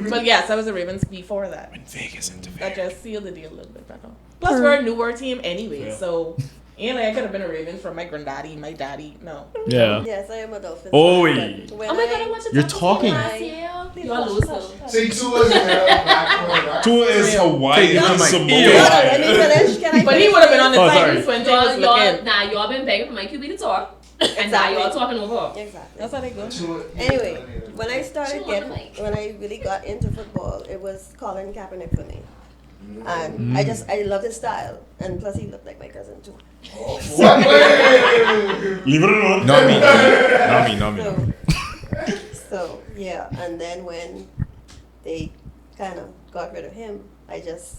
But yes, I was a Ravens before that. Vegas into That just sealed the deal a little bit better. Plus, we're a newer team anyway, so I could have been a Ravens from my granddaddy, my daddy. No. Yeah. Yes, I am a Dolphins. Oh, fan, yeah. but when Oh my god, I I- watched the You're Dolphins talking. last year. You're a loser. See, two is black quarterback. Tua is Hawaii I'm and like, Samoa. ew. Let me finish. Can I But he finish? would have been on the Oh, Titans sorry. when things was looking. Y'all been begging for my QB to talk. And now y'all talking over. Exactly. That's how they go. Anyway, when I She started don't wanna like. when I really got into football, it was Colin Kaepernick for me. And I love his style. And plus he looked like my cousin too. What? Leave it alone. Not me. Not me. So yeah, and then when they kind of got rid of him, I just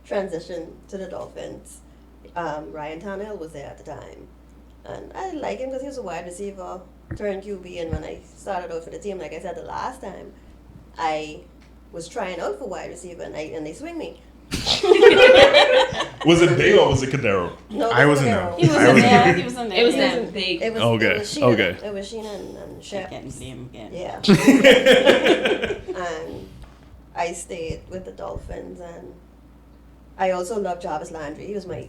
transitioned to the Dolphins. Ryan Tannehill was there at the time. And I like him because he was a wide receiver, turned QB, and when I started out for the team, like I said the last time, I was trying out for wide receiver and they swing me. Was it big or was it Cadero? No, I wasn't Cadero. He was I in wasn't there. there. He was in there. It was yeah. them big. It was Okay, It was Sheena, okay. It was Sheena and Shep. Can't blame again. Yeah. And I stayed with the Dolphins, and I also loved Jarvis Landry. He was my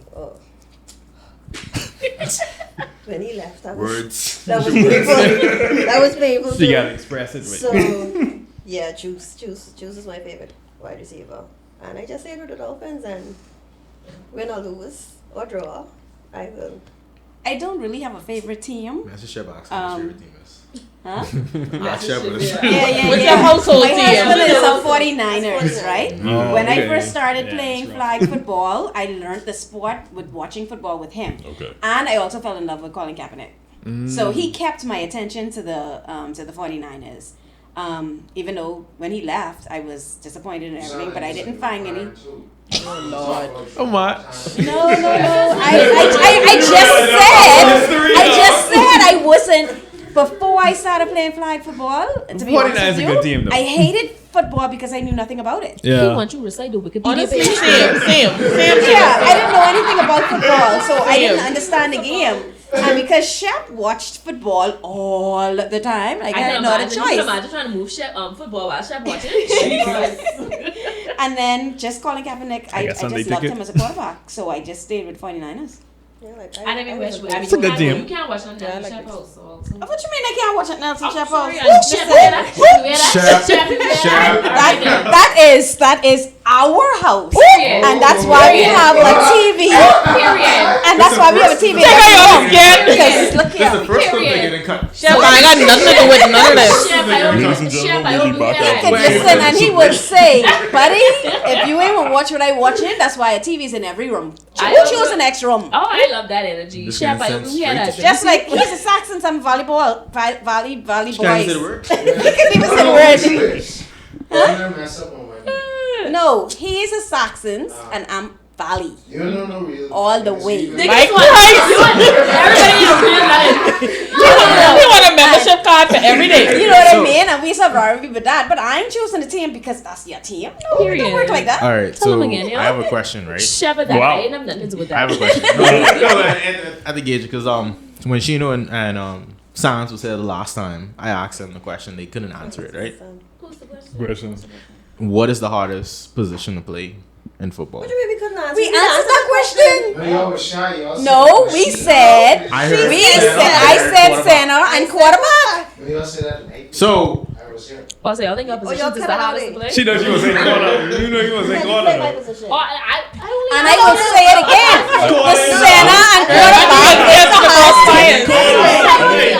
when he left, that was Words. that was painful. That was painful. You too. gotta express it. So yeah, Juice is my favorite wide receiver, and I just stayed with the Dolphins, and win or lose or draw, I will. I don't really have a favorite team. That's a Shep box. Um, Huh? Ask Shep what his Yeah. What's your household My team? husband is a That's 49ers, 49ers. right? Oh, When I okay. first started Yeah, playing that's flag football, I learned the sport with watching football with him. Okay. And I also fell in love with Colin Kaepernick. So he kept my attention to the 49ers. Even though when he left, I was disappointed in everything, but I didn't find any. Oh Lord. Oh my. No. I just said I wasn't. Before I started playing flag football, to be honest 49 is with a you, good team, though. I hated football because I knew nothing about it. He want you to recite the Wikipedia Honestly, page. same. Yeah, I didn't know anything about football, so I didn't understand the game. And because Shep watched football all the time, like I had no other You can choice. imagine trying to move football while Shep watching. And then just Colin Kaepernick, I got just Sunday loved ticket. him as a quarterback, so I just stayed with 49ers. Yeah, like I didn't wish. was I mean, It's a good team. You can't watch on Yeah, I Shep like House. So. What you mean I can't watch it Nelson Shep Sorry, House? Shep. That is our house, Period. and that's why we have a TV. Period. And that's why we have a TV. Because look That's the here. first clip Period. they're getting cut. Shep, I ain't got nothing to do with none of this. Shep, Ladies and gentlemen, we'll be back He after could this. listen and he would say, buddy, if you ain't gonna watch what I watching, that's why a TV's in every room. I Who love choose it. the next room? Oh, I love that energy. Just Shep, gonna I send we had straight a to Just like he's a Saxon, some volleyball boys. Can't say the word. He could even say the word. I'm gonna mess up on my name. No, he's a Saxons and I'm Valley. You don't know real. All the way. Mike everybody in real life. You want a membership card for every day. You know what I mean? And we have rivalry with that, but I ain't choosing the team because that's your team. No, it don't work like that. All right, Tell so him again, yo. I have a question, right? Shep, that Wow. I ain't have nothing to do with I have that. a question. No, I had to gauge it because when Shino and Sans was here the last time, I asked them the question. They couldn't answer it, right? Who's the question? Questions. What is the hardest position to play in football? What do you mean we couldn't answer? We answered that question. No, y'all was shy. Y'all said No, that we shit. said, I heard I said center and quarterback. No, y'all said that late. So I was here. Oh, so y'all think our y'all positions is cut the it out hardest to late. play? She knows you was saying corner. You know you was saying Play my corner. position. Oh, I only And I will say it again. The center and quarterback is the hardest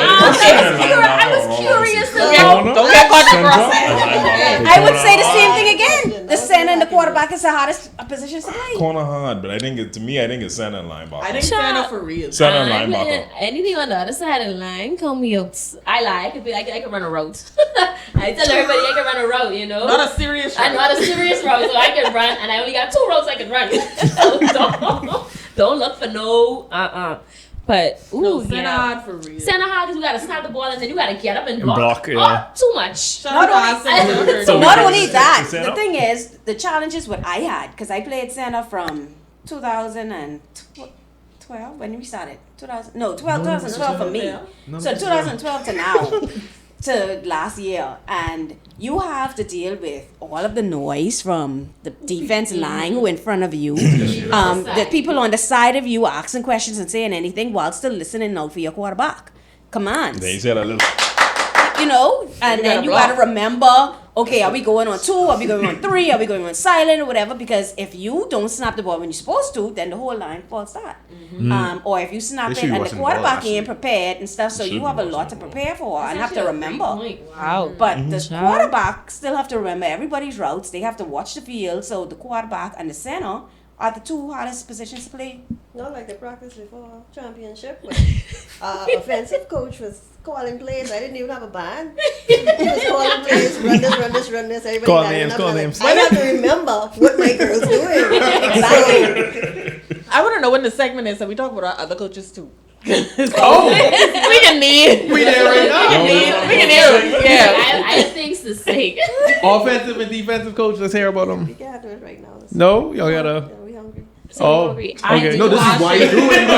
I was curious. Don't get caught in the process. I would say the same thing again. The center and the quarterback is the hardest positions to play. Corner hard, but I think it's center and linebacker. I think Santa for real. Center and linebacker. Anything on the other side of the line, call me out. I can run a route. I tell everybody I can run a route, you know. Not a serious I'm not a serious route, so I can run, and I only got 2 routes I can run. So don't look for no But ooh, Santa yeah. hard for real. Center hard because you gotta snap the ball and then you gotta get up and block. Block, yeah. Oh, too much. Not only, So not we only can that, center? the thing is, the challenge is what I had because I played center from 2012 when we started. 2012 for me. So 2012 to now, to last year, and you have to deal with all of the noise from the defense line who in front of you, the people on the side of you asking questions and saying anything while still listening out for your quarterback commands. They said a little. You know, and you then gotta you block. gotta remember, okay, are we going on 2? Are we going on 3? Are we going on silent or whatever? Because if you don't snap the ball when you're supposed to, then the whole line falls flat. Or if you snap They it should be and the watching the ball, quarterback actually. ain't prepared and stuff, so Should you be have a watching lot to the ball. prepare for and have to remember. Wow. But the quarterback still have to remember everybody's routes. They have to watch the field. So the quarterback and the center are the 2 hardest positions to play. Not like the practice before championship. When, offensive coach was calling plays. I didn't even have a band. He was calling plays. Run this. Everybody Call lining names, up, call and names. I have to remember what my girl's doing. Exactly. I want to know when the segment is, so we talk about our other coaches too. Oh, we can need. we there right now. We can hear. Yeah. I have things to say. Offensive and defensive coach. Let's hear about We them. can't do it right now. No, y'all gotta. Yeah, we hungry. So Oh, agree. okay. No, this is why you do it.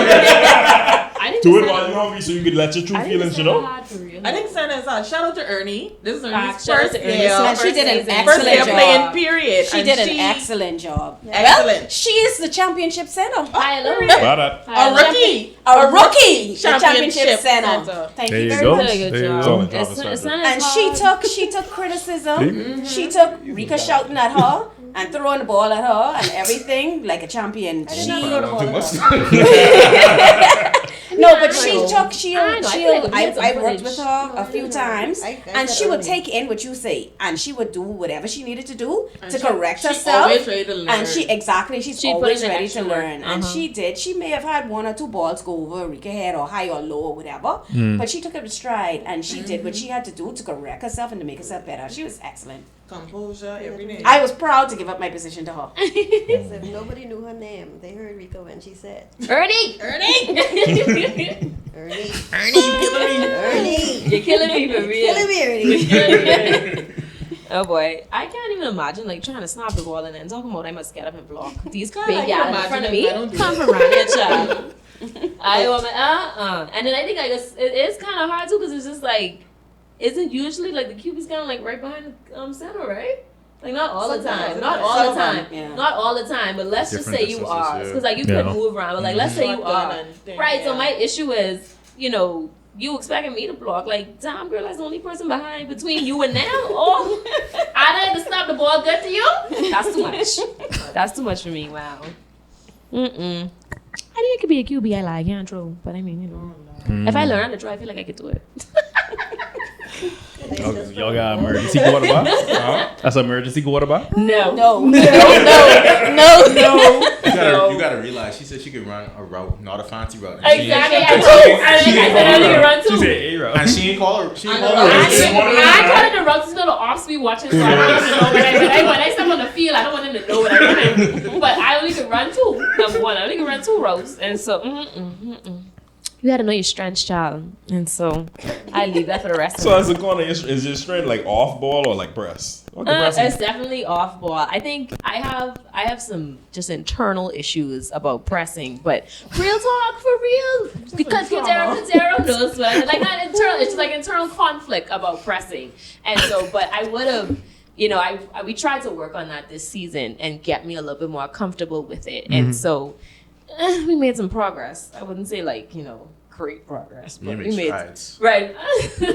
I didn't Do it decide- while you're hungry so you can let your true I didn't feelings, you decide know? hard for real. I think Santa is out. Shout out to Ernie. This is Ernie's shout out first to Ernie. year. And she did an First excellent First year playing, job. period. She And did an excellent job. Excellent. Well, she is the championship center. I love About that. A rookie. A rookie championship Championship center. center. Thank There you you very go. much. Really good There you job. go. And she took criticism. She took Rika shouting at her and throwing the ball at her and everything like a champion. She Too much. no, but she took I know, I feel like we had some I worked footage. with her a few times, I and said she would early. take in what you say, and she would do whatever she needed to do And to she- correct she herself. always ready to learn. And she's She'd put always in the ready to extra work. learn. And Uh-huh. she did. She may have had one or two balls go over Rika head or high or low or whatever, but she took it with stride and she did what she had to do to correct herself and to make herself better. She was excellent. Composure, everything. I was proud to give up my position to her. Because if nobody knew her name, they heard Rika when she said, Ernie! Ernie, Ernie, Ernie, you're killing me for real. killing me, Ernie. Oh boy, I can't even imagine like trying to snap the ball and then talking about I must get up and block these God, big I can guys in front of imagine me. if I don't do Come that. from around here, child. I want my and then I think I guess it is kind of hard too because it's just like, isn't usually like the QB's kind of like right behind the center, right? Like not all the time, not all the time, Yeah. not all the time. But let's just Different say you distances, are, yeah. because like you Yeah. could move around. But like let's say you Shotgun are. and thing, Right, so yeah. my issue is, you expecting me to block. Like, damn, girl, that's the only person behind between you and them. Oh, I didn't have to stop the ball good to you? That's too much. That's too much for me. Wow. I think I could be a QB. I like, yeah, true. But I mean, if I learn how to try, I feel like I could do it. Y'all got emergency quarter bar? That's an emergency quarter bar? No. No. You gotta realize she said she could run a route, not a fancy route. And she- Exactly. I told I said I could run She too. said A-route. And she ain't call her. She ain't call I her. call it the route to the off speed watching, so I don't even know when I step on the field, I don't want them to know what I'm running. But I only can run two. Number one, I only can run two routes, and so you got to know your strengths, child. And so I leave that for the rest of So it. as a corner, is your straight like off ball or like press? What the press It's is? definitely off ball. I think I have some just internal issues about pressing, but real talk for real, because Kadero knows what I like. Not internal, it's like internal conflict about pressing, and so. But I would have, we tried to work on that this season and get me a little bit more comfortable with it, and so we made some progress. I wouldn't say great progress, but we made strides. right. We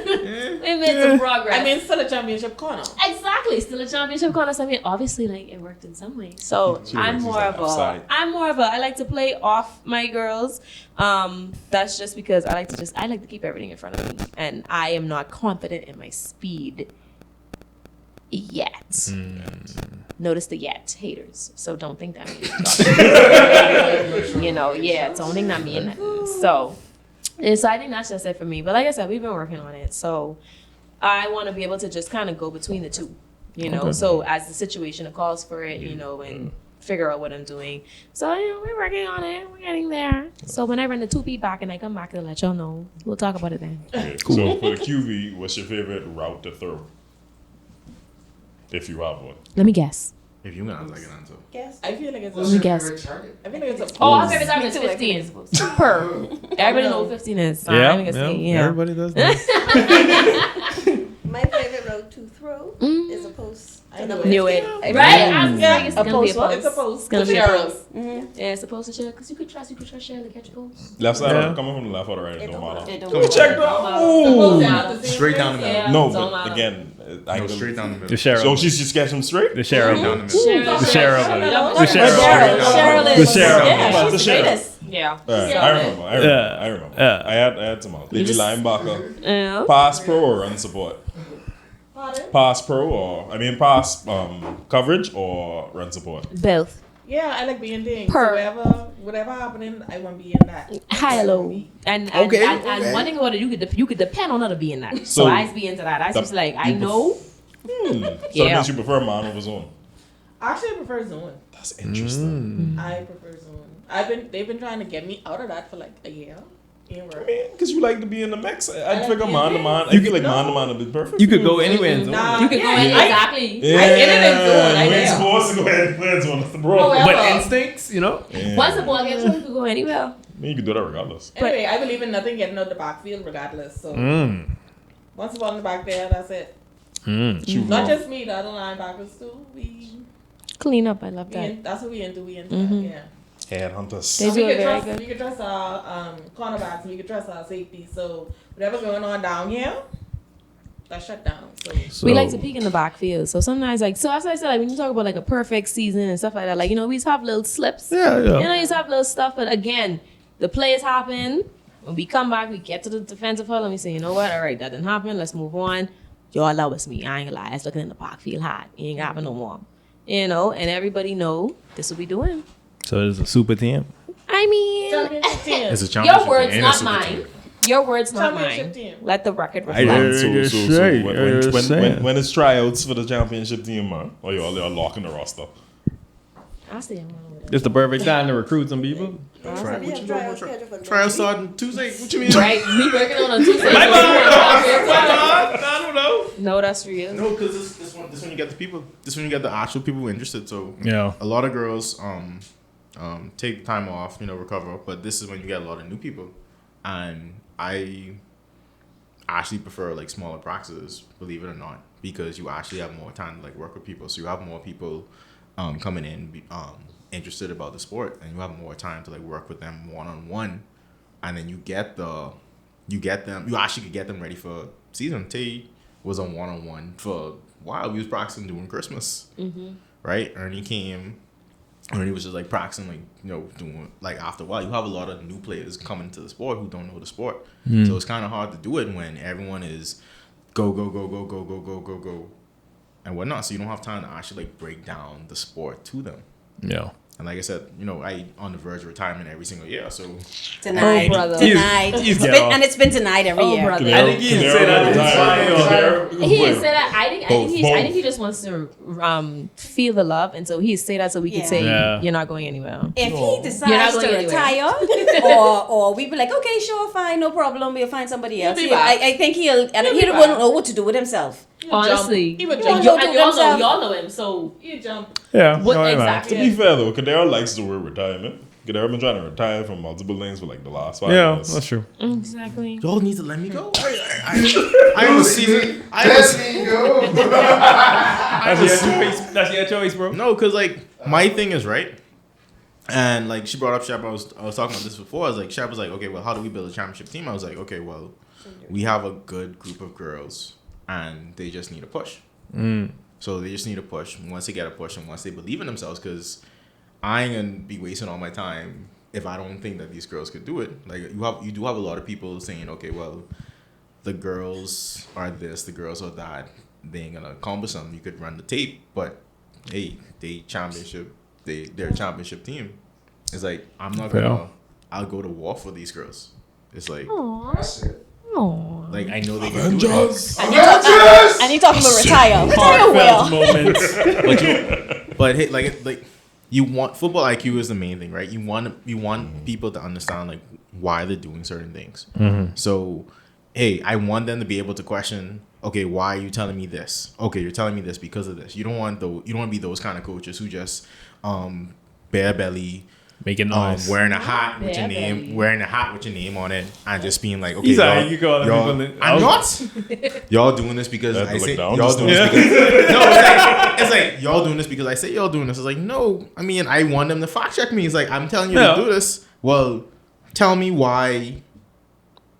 made some progress. I mean, still a championship corner. Exactly, still a championship corner. So I mean, obviously, like it worked in some way. So She I'm works more on of the outside. I like to play off my girls. That's just because I like to keep everything in front of me, and I am not confident in my speed yet. Notice the yet, haters. So don't think that means don't think that means nothing. So I think that's just it for me. But like I said, we've been working on it. So I want to be able to just kind of go between the two, So as the situation calls for it, and figure out what I'm doing. So we're working on it. We're getting there. So when I run the 2P back and I come back, I'll let y'all know. We'll talk about it then. Okay, so for the QV, what's your favorite route to throw? If you have one. Let me guess. If you gonna like it answer. Yes. I feel like it's Let me guess. I feel like it's a Oh, our favorite time Me is too, I think 15. Super. Everybody knows what 15 is. So I'm gonna say, yeah. Everybody does that. My favorite route to throw is a post. I know Knew it. I Right? know. I was Yeah. like, it's A gonna be a post what? post. It's a post. It's gonna be a Cheryl. post. Yeah, it's supposed to share because you could trust Cheryl to catch a post. Left side, Yeah. coming from the left or the right, it It don't don't matter. It don't Come matter. check that. Post Ooh. out the same Straight down the place. middle. Yeah. No, Don't but matter. again, I No, straight down the middle. The sheriff. So she's just catch him straight. The sheriff. Straight down the middle. The sheriff. Cheryl The sheriff. is. The sheriff. Yeah, she's The the sheriff. greatest. Yeah. All right, Yeah. I remember. Yeah. I had some else. Lady just- linebacker. Yeah. Pass pro or run support? Pardon? Pass pass coverage or run support? Both. Yeah, I like being things. Per. So whatever happening, I want to be in that. High low. And Okay, and okay. one thing about it, you could depend on her to be in that. So So, I be into that. I just like I you know. So that Yeah. means you prefer man over zone. Actually, I prefer zone. That's interesting. I prefer zone. They've been trying to get me out of that for like a year. Ain't work. Because you like to be in the mix. I'd like figure being man to mixed. man. I feel like man to man would be perfect. You could go anywhere in zone. Nah, You could go in exactly. Yeah, I get it in zone, I we ain't know. supposed to go ahead and play zone. That's the problem. However, But instincts, you know. Yeah. Once the ball gets on, you could go anywhere. I mean, you can do that regardless. anyway, I believe in nothing getting out the backfield regardless. So once the ball in the back there, that's it. Not just me, the other linebackers too. Clean up. I love that. That's what we into. Yeah. Headhunters. They And do we it could very trust, good. we could trust our cornerbacks and we could trust our safety. So whatever's going on down here, that's shut down. So We like to peek in the backfield. So sometimes, like, so as I said, like, when you talk about like a perfect season and stuff like that, like, you know, we just have little slips. Yeah, yeah. You know, you just have little stuff. But again, the plays happen. When we come back, we get to the defensive huddle and we say, you know what? All right, that didn't happen. Let's move on. Y'all love us me. I ain't gonna lie. It's looking in the backfield hot. It ain't happen no more. You know, and everybody know this what we doing. So it's a super team. I mean, championship team. It's a championship. your words, team and a not super mine. team. Your words, not Championship mine. team. Let the record I reflect. did. When it's tryouts for the championship team, man, or y'all locking the roster. I'll stay on with It's the perfect time to recruit some people. We have trial schedule for Try next week. starting Tuesday. What you mean? it. Right? We working on Tuesday. I don't know. No, that's real. No, because this one you get the people. This one you get the actual people interested. So Yeah. a lot of girls take time off, you know, recover. But this is when you get a lot of new people, and I actually prefer like smaller practices, believe it or not, because you actually have more time to like work with people. So you have more people coming in interested about the sport, and you have more time to like work with them one on one, and then you actually could get them ready for season. Tay was on one on one for a while. We was practicing during Christmas, right? Ernie was just like practicing, like, you know, doing like after a while. You have a lot of new players coming to the sport who don't know the sport, so it's kind of hard to do it when everyone is go and whatnot. So you don't have time to actually like break down the sport to them. Yeah. And like I said, you know, I on the verge of retirement every single year. So Denied. Oh, brother. Denied. He's It's been- get off. and it's been denied every Oh, year. brother. I think he didn't say that. He didn't say that. I Both. think he just wants to feel the love, and so he say that so we Yeah. can say Yeah. you're not going anywhere. If he You're not decides to going anywhere. retire, or we be like, okay, sure, fine, no problem, we'll find somebody else. be back. I think he be wouldn't back. know what to do with himself. Honestly, He would You jump. don't know and to himself. y'all know him, so You jump. Yeah. what no, I know. exactly? To be fair though, Kadero likes the word retirement. Kadero been trying to retire from multiple lanes for like the last 5 Yeah, years. that's true. Exactly. y'all need to let me go. I am a season. Let me go. That's your choice, bro. No, because like my thing is right. And like she brought up Shep, I was talking about this before. I was like, Shep was like, okay, well, how do we build a championship team? I was like, okay, well, we have a good group of girls, and they just need a push. So they just need a push. Once they get a push, and once they believe in themselves, because I ain't gonna be wasting all my time if I don't think that these girls could do it. Like you do have a lot of people saying, okay, well, the girls are this, the girls are that. They ain't gonna accomplish something. You could run the tape, but hey, their championship team. It's like I'm not gonna. Yeah. I'll go to war for these girls. It's like That's it. like I know they can do it. Avengers! And you talking about retire. Retire well. Moments. But hey, like you want football IQ is the main thing, right? You want people to understand like why they're doing certain things. So, hey, I want them to be able to question. Okay, why are you telling me this? Okay, you're telling me this because of this. You don't want to be those kind of coaches who just bare belly Making noise. wearing a hat with your name on it, and just being like, okay, He's y'all, like, you call y'all- people in- I'm not. Y'all doing this because They have to I look say down y'all just doing now. this because no, it's like y'all doing this because I say y'all doing this. It's like no, I mean I want them to fact check me. It's like I'm telling you Yeah. to do this. Well, tell me why.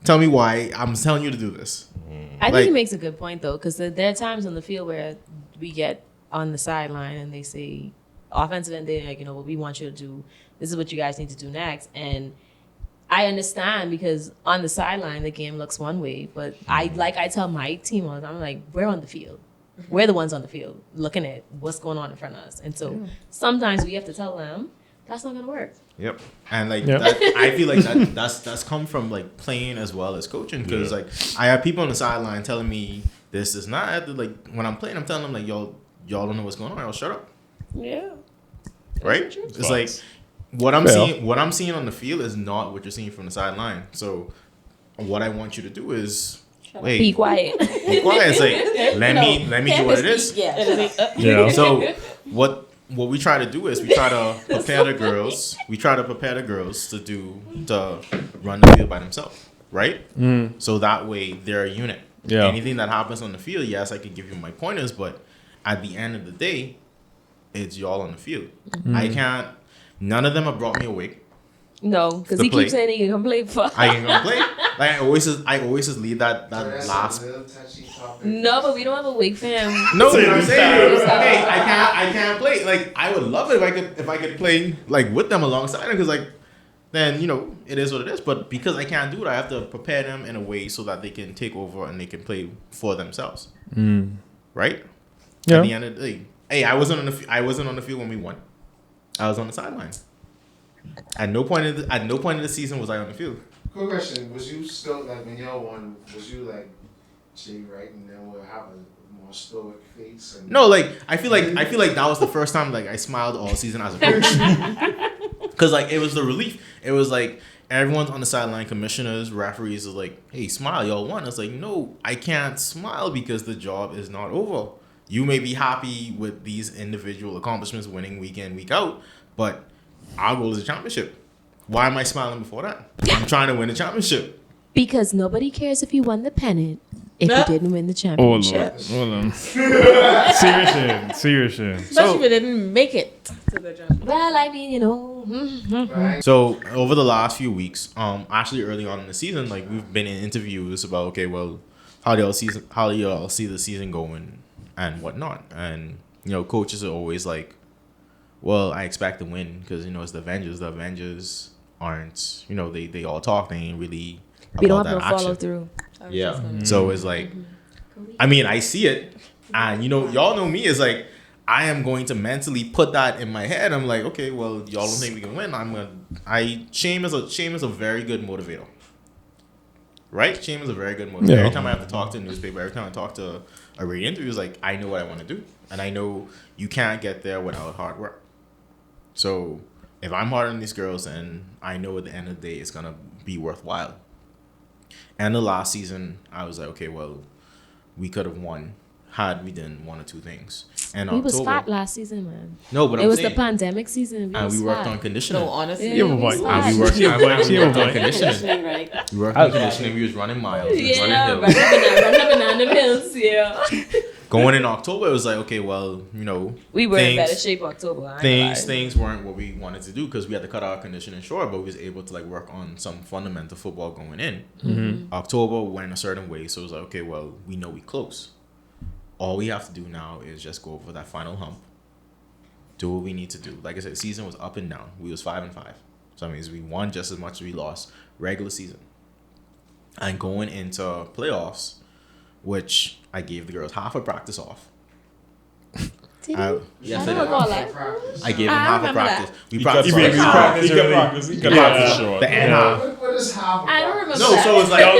Tell me why I'm telling you to do this. I think Like- he makes a good point though, because there are times on the field where we get on the sideline and they say offensive end, they're like, you know, what we want you to do. This is what you guys need to do next. And I understand because on the sideline the game looks one way, but I tell my team all the time, I'm like, we're on the field. We're the ones on the field looking at what's going on in front of us. And so sometimes we have to tell them that's not gonna work. Yep. And like Yep. that, I feel like that's come from like playing as well as coaching, because Yeah. like I have people on the sideline telling me this is not at the, like when I'm playing I'm telling them like y'all don't know what's going on, y'all shut up. Yeah. Right? It's like what I'm Fair. seeing on the field is not what you're seeing from the sideline. So what I want you to do is wait, Be quiet. be quiet. It's like let me do what it is. Yeah. So what we try to do is we try to prepare the girls. We try to prepare the girls to run the field by themselves, right? So that way they're a unit. Yeah. Anything that happens on the field, yes, I can give you my pointers, but at the end of the day, it's y'all on the field. I can't. None of them have brought me awake. No, because To he play. keeps saying he can come play for. I ain't gonna play. Like I always just leave that So that's last. a little touchy topic. No, but we don't have a wake for him. No, you know what I'm saying? Stop. Hey, I can't play. Like I would love it if I could play like with them alongside them, because like then it is what it is. But because I can't do it, I have to prepare them in a way so that they can take over and they can play for themselves. Right? Yeah. At the end of the day, hey, I wasn't on the field when we won. I was on the sideline. At no point in the season was I on the field. Quick question: was you still like when y'all won? Was you like, Jay, right, and then we'll have a more stoic face? And No, like I feel like that was the first time like I smiled all season as a coach. Cause like it was the relief. It was like everyone's on the sideline, commissioners, referees is like, hey, smile, y'all won. It's like, no, I can't smile because the job is not over. You may be happy with these individual accomplishments, winning week in, week out, but our goal is a championship. Why am I smiling before that? I'm trying to win a championship. Because nobody cares if you won the pennant if you didn't win the Hold championship. on. Serious. Especially if it didn't make it to the job. Well, I mean, right? So over the last few weeks, actually early on in the season, like we've been in interviews about, okay, well, how do y'all see the season going and whatnot, and coaches are always like, well, I expect to win because it's the Avengers. The Avengers aren't, they all talk. They ain't really we don't about have that no follow action. through. Yeah. So it's like, I mean, I see it, and y'all know me. It's like I am going to mentally put that in my head. I'm like, okay, well, y'all don't think we can win. Shame is a very good motivator, right? Shame is a very good motivator. Yeah. Every time I have to talk to a newspaper, every time I talk to a radio interview, it's like I know what I want to do, and I know you can't get there without hard work. So if I'm harder than these girls, and I know at the end of the day it's gonna be worthwhile. And the last season, I was like, okay, well, we could have won had we done one or two things. And We was October, fat last season, man. no, but It I'm was saying, the pandemic season. and we worked fat. on conditioning. No, honestly. Yeah, You have a we point. was And fat. we worked, She have a point. She have a on point. conditioning. Right. We worked on conditioning. We was running miles. We was running Yeah, hills. run the banana hills. Yeah, Going in October, it was like, okay, well, we were in things- better shape October. I ain't gonna lie. things weren't what we wanted to do because we had to cut our conditioning short, but we was able to like work on some fundamental football going in. October went a certain way, so it was like, okay, well, we know we close. All we have to do now is just go over that final hump, do what we need to do. Like I said, season was up and down. We was 5-5, so that means we won just as much as we lost regular season. And going into playoffs, which I gave the girls half a practice off. Did I- you? yes, I I don't did. recall that. Practice. I gave them I half a remember that. practice. We He practiced could like half. practice early. He could practice short. The end half. What is half? I don't remember. No, that. so it was like Right.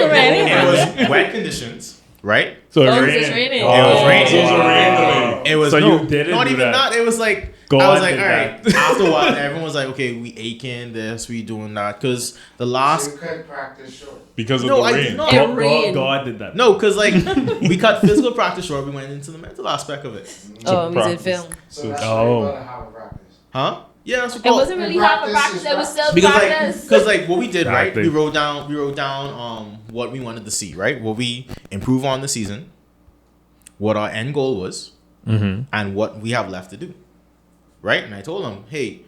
it was wet conditions, right? So Oh, it it was rained. just raining. It was raining. So it was a rain delay. It was So you no, didn't not do even that. that. It was like God I was like, did all right. After a while, everyone was like, okay, we aching this, we doing that, because the So last you cut practice short. Because of No, the I did rain. not. It rained. God did that. no, because like we cut physical practice short, we went into the mental aspect of it, Oh, we did practice. film. So that's Oh. why you gotta have a practice. huh? Yeah, that's what It wasn't really half a Practice practice. is It was still because practice. like what we did, right? Exactly. We wrote down what we wanted to see, right? What we improve on the season, what our end goal was, and what we have left to do, right? And I told them, hey,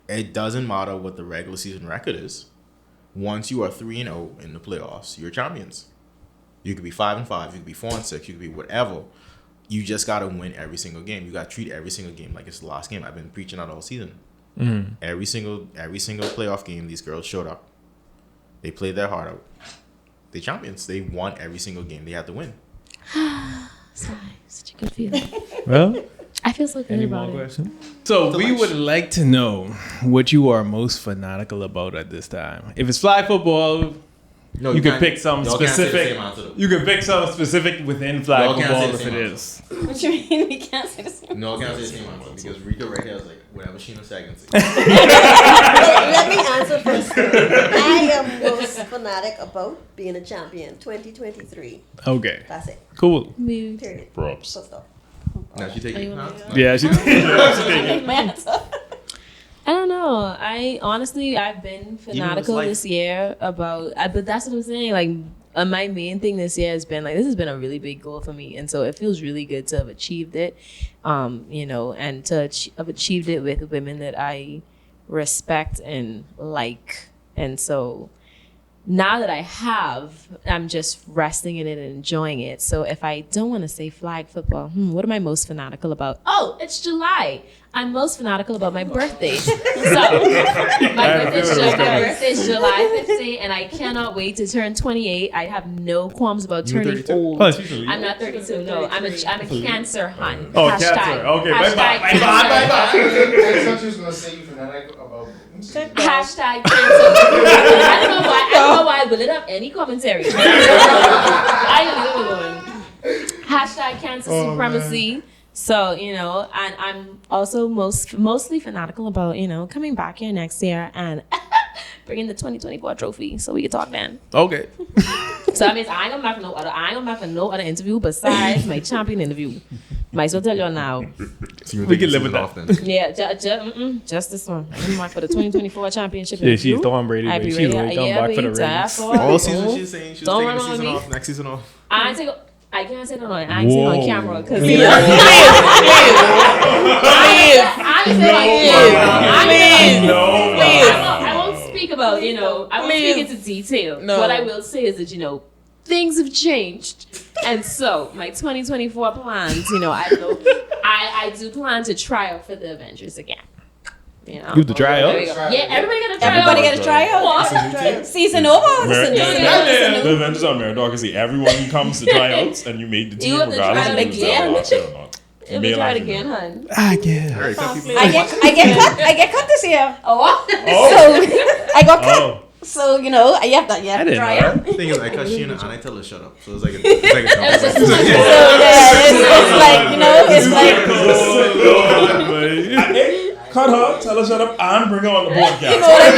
it doesn't matter what the regular season record is. Once you are 3-0 in the playoffs, you're champions. You could be 5-5, you could be 4-6, you could be whatever. You just gotta win every single game. You gotta treat every single game like it's the last game. I've been preaching that all season. Every single playoff game, these girls showed up. They played their heart out. They champions. They won every single game. They had to win. Sigh, such a good feeling. Well, I feel so good any about more it. questions? So we would like to know what you are most fanatical about at this time. If it's flag football, No, you can can't- pick some y'all can't say the specific. same answer, though. You can pick some specific within flag Y'all can't say football the if same it answer. is. What you mean we can't say the same? No, I can't say the same answer because Rika right here is like whatever Sheena said I can say. Let me answer first. I am most fanatic about being a champion 2023. Okay, That's it. cool. Period. Props. Full stop. Now she taking huh? Yeah, she. I don't know. I've been fanatical life. this year about, but that's what I'm saying. Like, my main thing this year has been like, this has been a really big goal for me. And so it feels really good to have achieved it, and to have achieved it with women that I respect and like. And so now that I have, I'm just resting in it and enjoying it. So if I don't want to say flag football, what am I most fanatical about? Oh, it's July. I'm most fanatical about my birthday. So my birthday is July 15th, and I cannot wait to turn 28. I have no qualms about turning old. Oh, she's a- I'm not 32. No, I'm a Cancer hun. Oh, Cancer. Okay, bye. Hashtag I thought you was gonna say you fanatic about. Hashtag Cancer. I don't know why. Will it have any commentary? I don't know. Hashtag Cancer supremacy. So, and I'm also mostly fanatical about, coming back here next year and bringing the 2024 trophy so we can talk then. Okay. So that means I ain't gonna back for no other interview besides my champion interview. Might as well tell y'all now. We can live with that. Often. Yeah, just this one. I'm back for the 2024 championship Yeah, interview. she's Tom Brady. I be She's ready. right back for the wait, Ravens. All season she's saying she was Don't taking run the on season me. off, next season off. I can't say no. I ain't say it on Whoa. camera because Please. I won't speak about, I won't speak into detail. No. What I will say is that, things have changed. And so my 2024 plans, I do plan to try out for the Avengers again. You have to try There we out. go. Yeah, everybody got to try Everybody out. get a tryout. What? Season over. Mer- Yeah. The Avengers on Meritocracy. Everyone who comes to tryouts and you made the team You have to regardless try of it if you was there again. last year or not. You Let may me try not it even again, know. hun. I guess. Alright, cut people. I get cut this year. Oh, So I got cut. Oh, So you have I to didn't try know out. The thing is, I cut Sheena and I tell her shut up. So it's like a just So it's like hey, cut her, tell her shut up, and bring her on the podcast. you know what I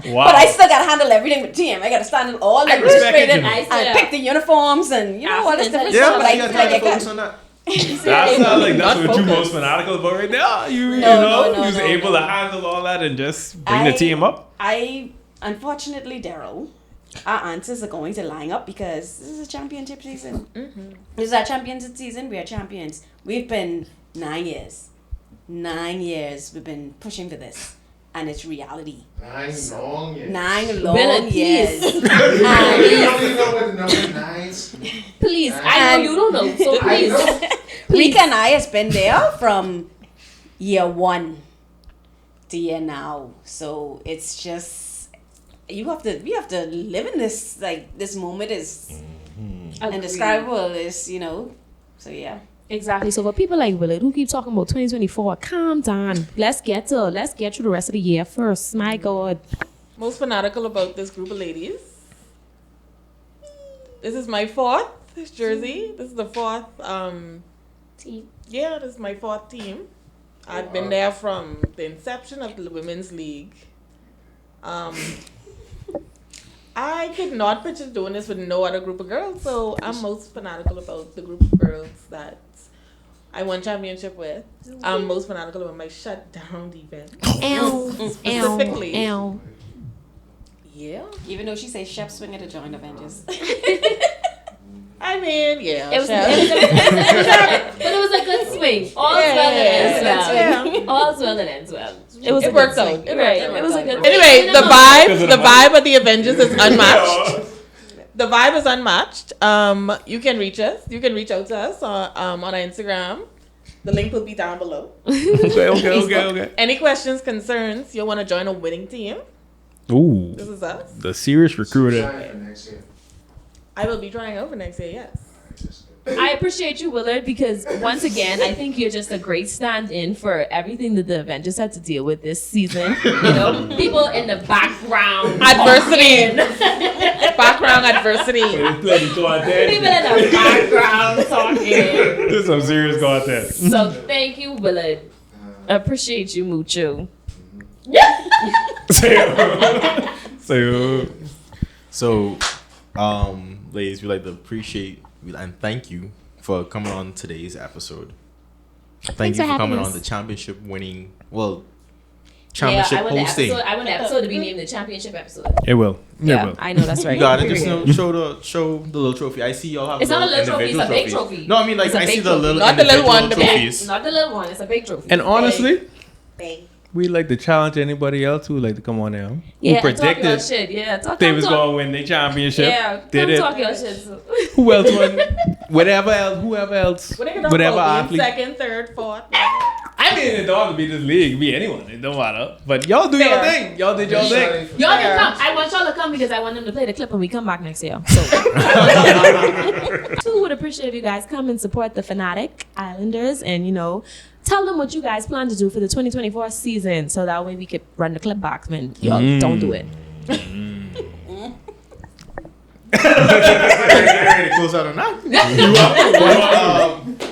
mean. Wow. But I still gotta handle everything with team. I gotta stand in all the respect it, administrative you know. and pick the uniforms and all this different Yeah, stuff. but But you I gotta feel like try I to focus got. on that. That sounds like that's what you're most fanatical about right now. You was no, able no. to handle all that and just bring the team up. Unfortunately, Daryl, our answers are going to line up because this is a championship season. This is our championship season. We are champions. We've been 9 years. 9 years we've been pushing for this. And it's reality. 9 long years. 9 long Bella, years. You don't even know what the number 9's. please. I know you don't know. So I please. know. Rika and I has been there from year 1 to year now. So it's just we have to live in this. Like this moment is indescribable. Is so yeah. Exactly. So for people like Willard who keep talking about 2024, calm down. Let's get through the rest of the year first. My God. Most fanatical about this group of ladies. This is my 4th jersey. This is the 4th Team. yeah, this is my 4th team. I've been there from the inception of the women's league. I could not picture doing this with no other group of girls, so I'm most fanatical about the group of girls that I won championship with. I'm most fanatical about my shutdown defense. Specifically. Ow. Yeah. Even though she says chef swing at the joint Avengers. I mean, yeah. It was, chef. but it was a good swing. All's well that ends well. All's well that ends well. It was It a worked good out. swing. It Right. worked It was a good. Anyway, the vibe of the Avengers is unmatched. Yeah. The vibe is unmatched. You can reach us. You can reach out to us on our Instagram. The link will be down below. Okay. Any questions, concerns, you want to join a winning team? Ooh, This is us. the serious recruiter. Trying for next year. I will be trying out for next year, yes. I appreciate you, Willard, because once again, I think you're just a great stand-in for everything that the Avengers had to deal with this season. You know, people in the background. Adversity. Background adversity. People in the background talking. This is some serious content. So thank you, Willard. Appreciate you, mucho. So, ladies, we'd like to appreciate and thank you for coming on today's episode. Thank you for coming on the championship winning, championship hosting. I want the episode to be named the championship episode. It will. Yeah, I know that's right. You got it. Just show the little trophy. I see y'all have. It's not a little trophy. It's a big trophy. No, I mean like I see the little. Not the little one. Trophies. Not the little one. It's a big trophy. And honestly, Bang. we like to challenge anybody else who would like to come on now. Yeah, who predicted talk your shit. Yeah, they was going to win the championship. Yeah, did it? Talk your shit. Who else won? Whoever else. Whatever athlete. Second, third, fourth. I mean, it don't have to be this league. It can be anyone. It don't matter. But y'all do your thing. Y'all did your thing. Y'all can come. I want y'all to come because I want them to play the clip when we come back next year. So, too would appreciate if you guys come and support the Fanatic Islanders and, you know, tell them what you guys plan to do for the 2024 season so that way we could run the clip back when y'all don't do it. Ready to close out on that?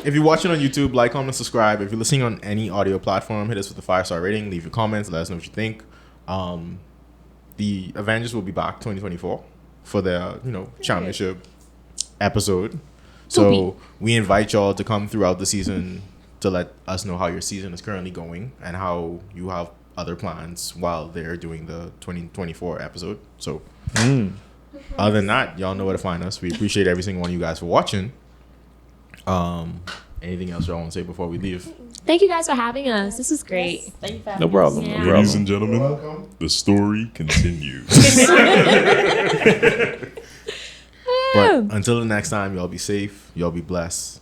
If you're watching on YouTube, like, comment, subscribe. If you're listening on any audio platform, hit us with a 5-star rating. Leave your comments. Let us know what you think. The Avengers will be back 2024 for their championship episode. So we invite y'all to come throughout the season to let us know how your season is currently going and how you have other plans while they're doing the 2024 episode. So other than that, y'all know where to find us. We appreciate every single one of you guys for watching. Anything else y'all want to say before we leave? Thank you guys for having us. This was great. Thank you for No problem. Yeah. No Ladies problem. and gentlemen, the story continues. But until the next time, y'all be safe. Y'all be blessed.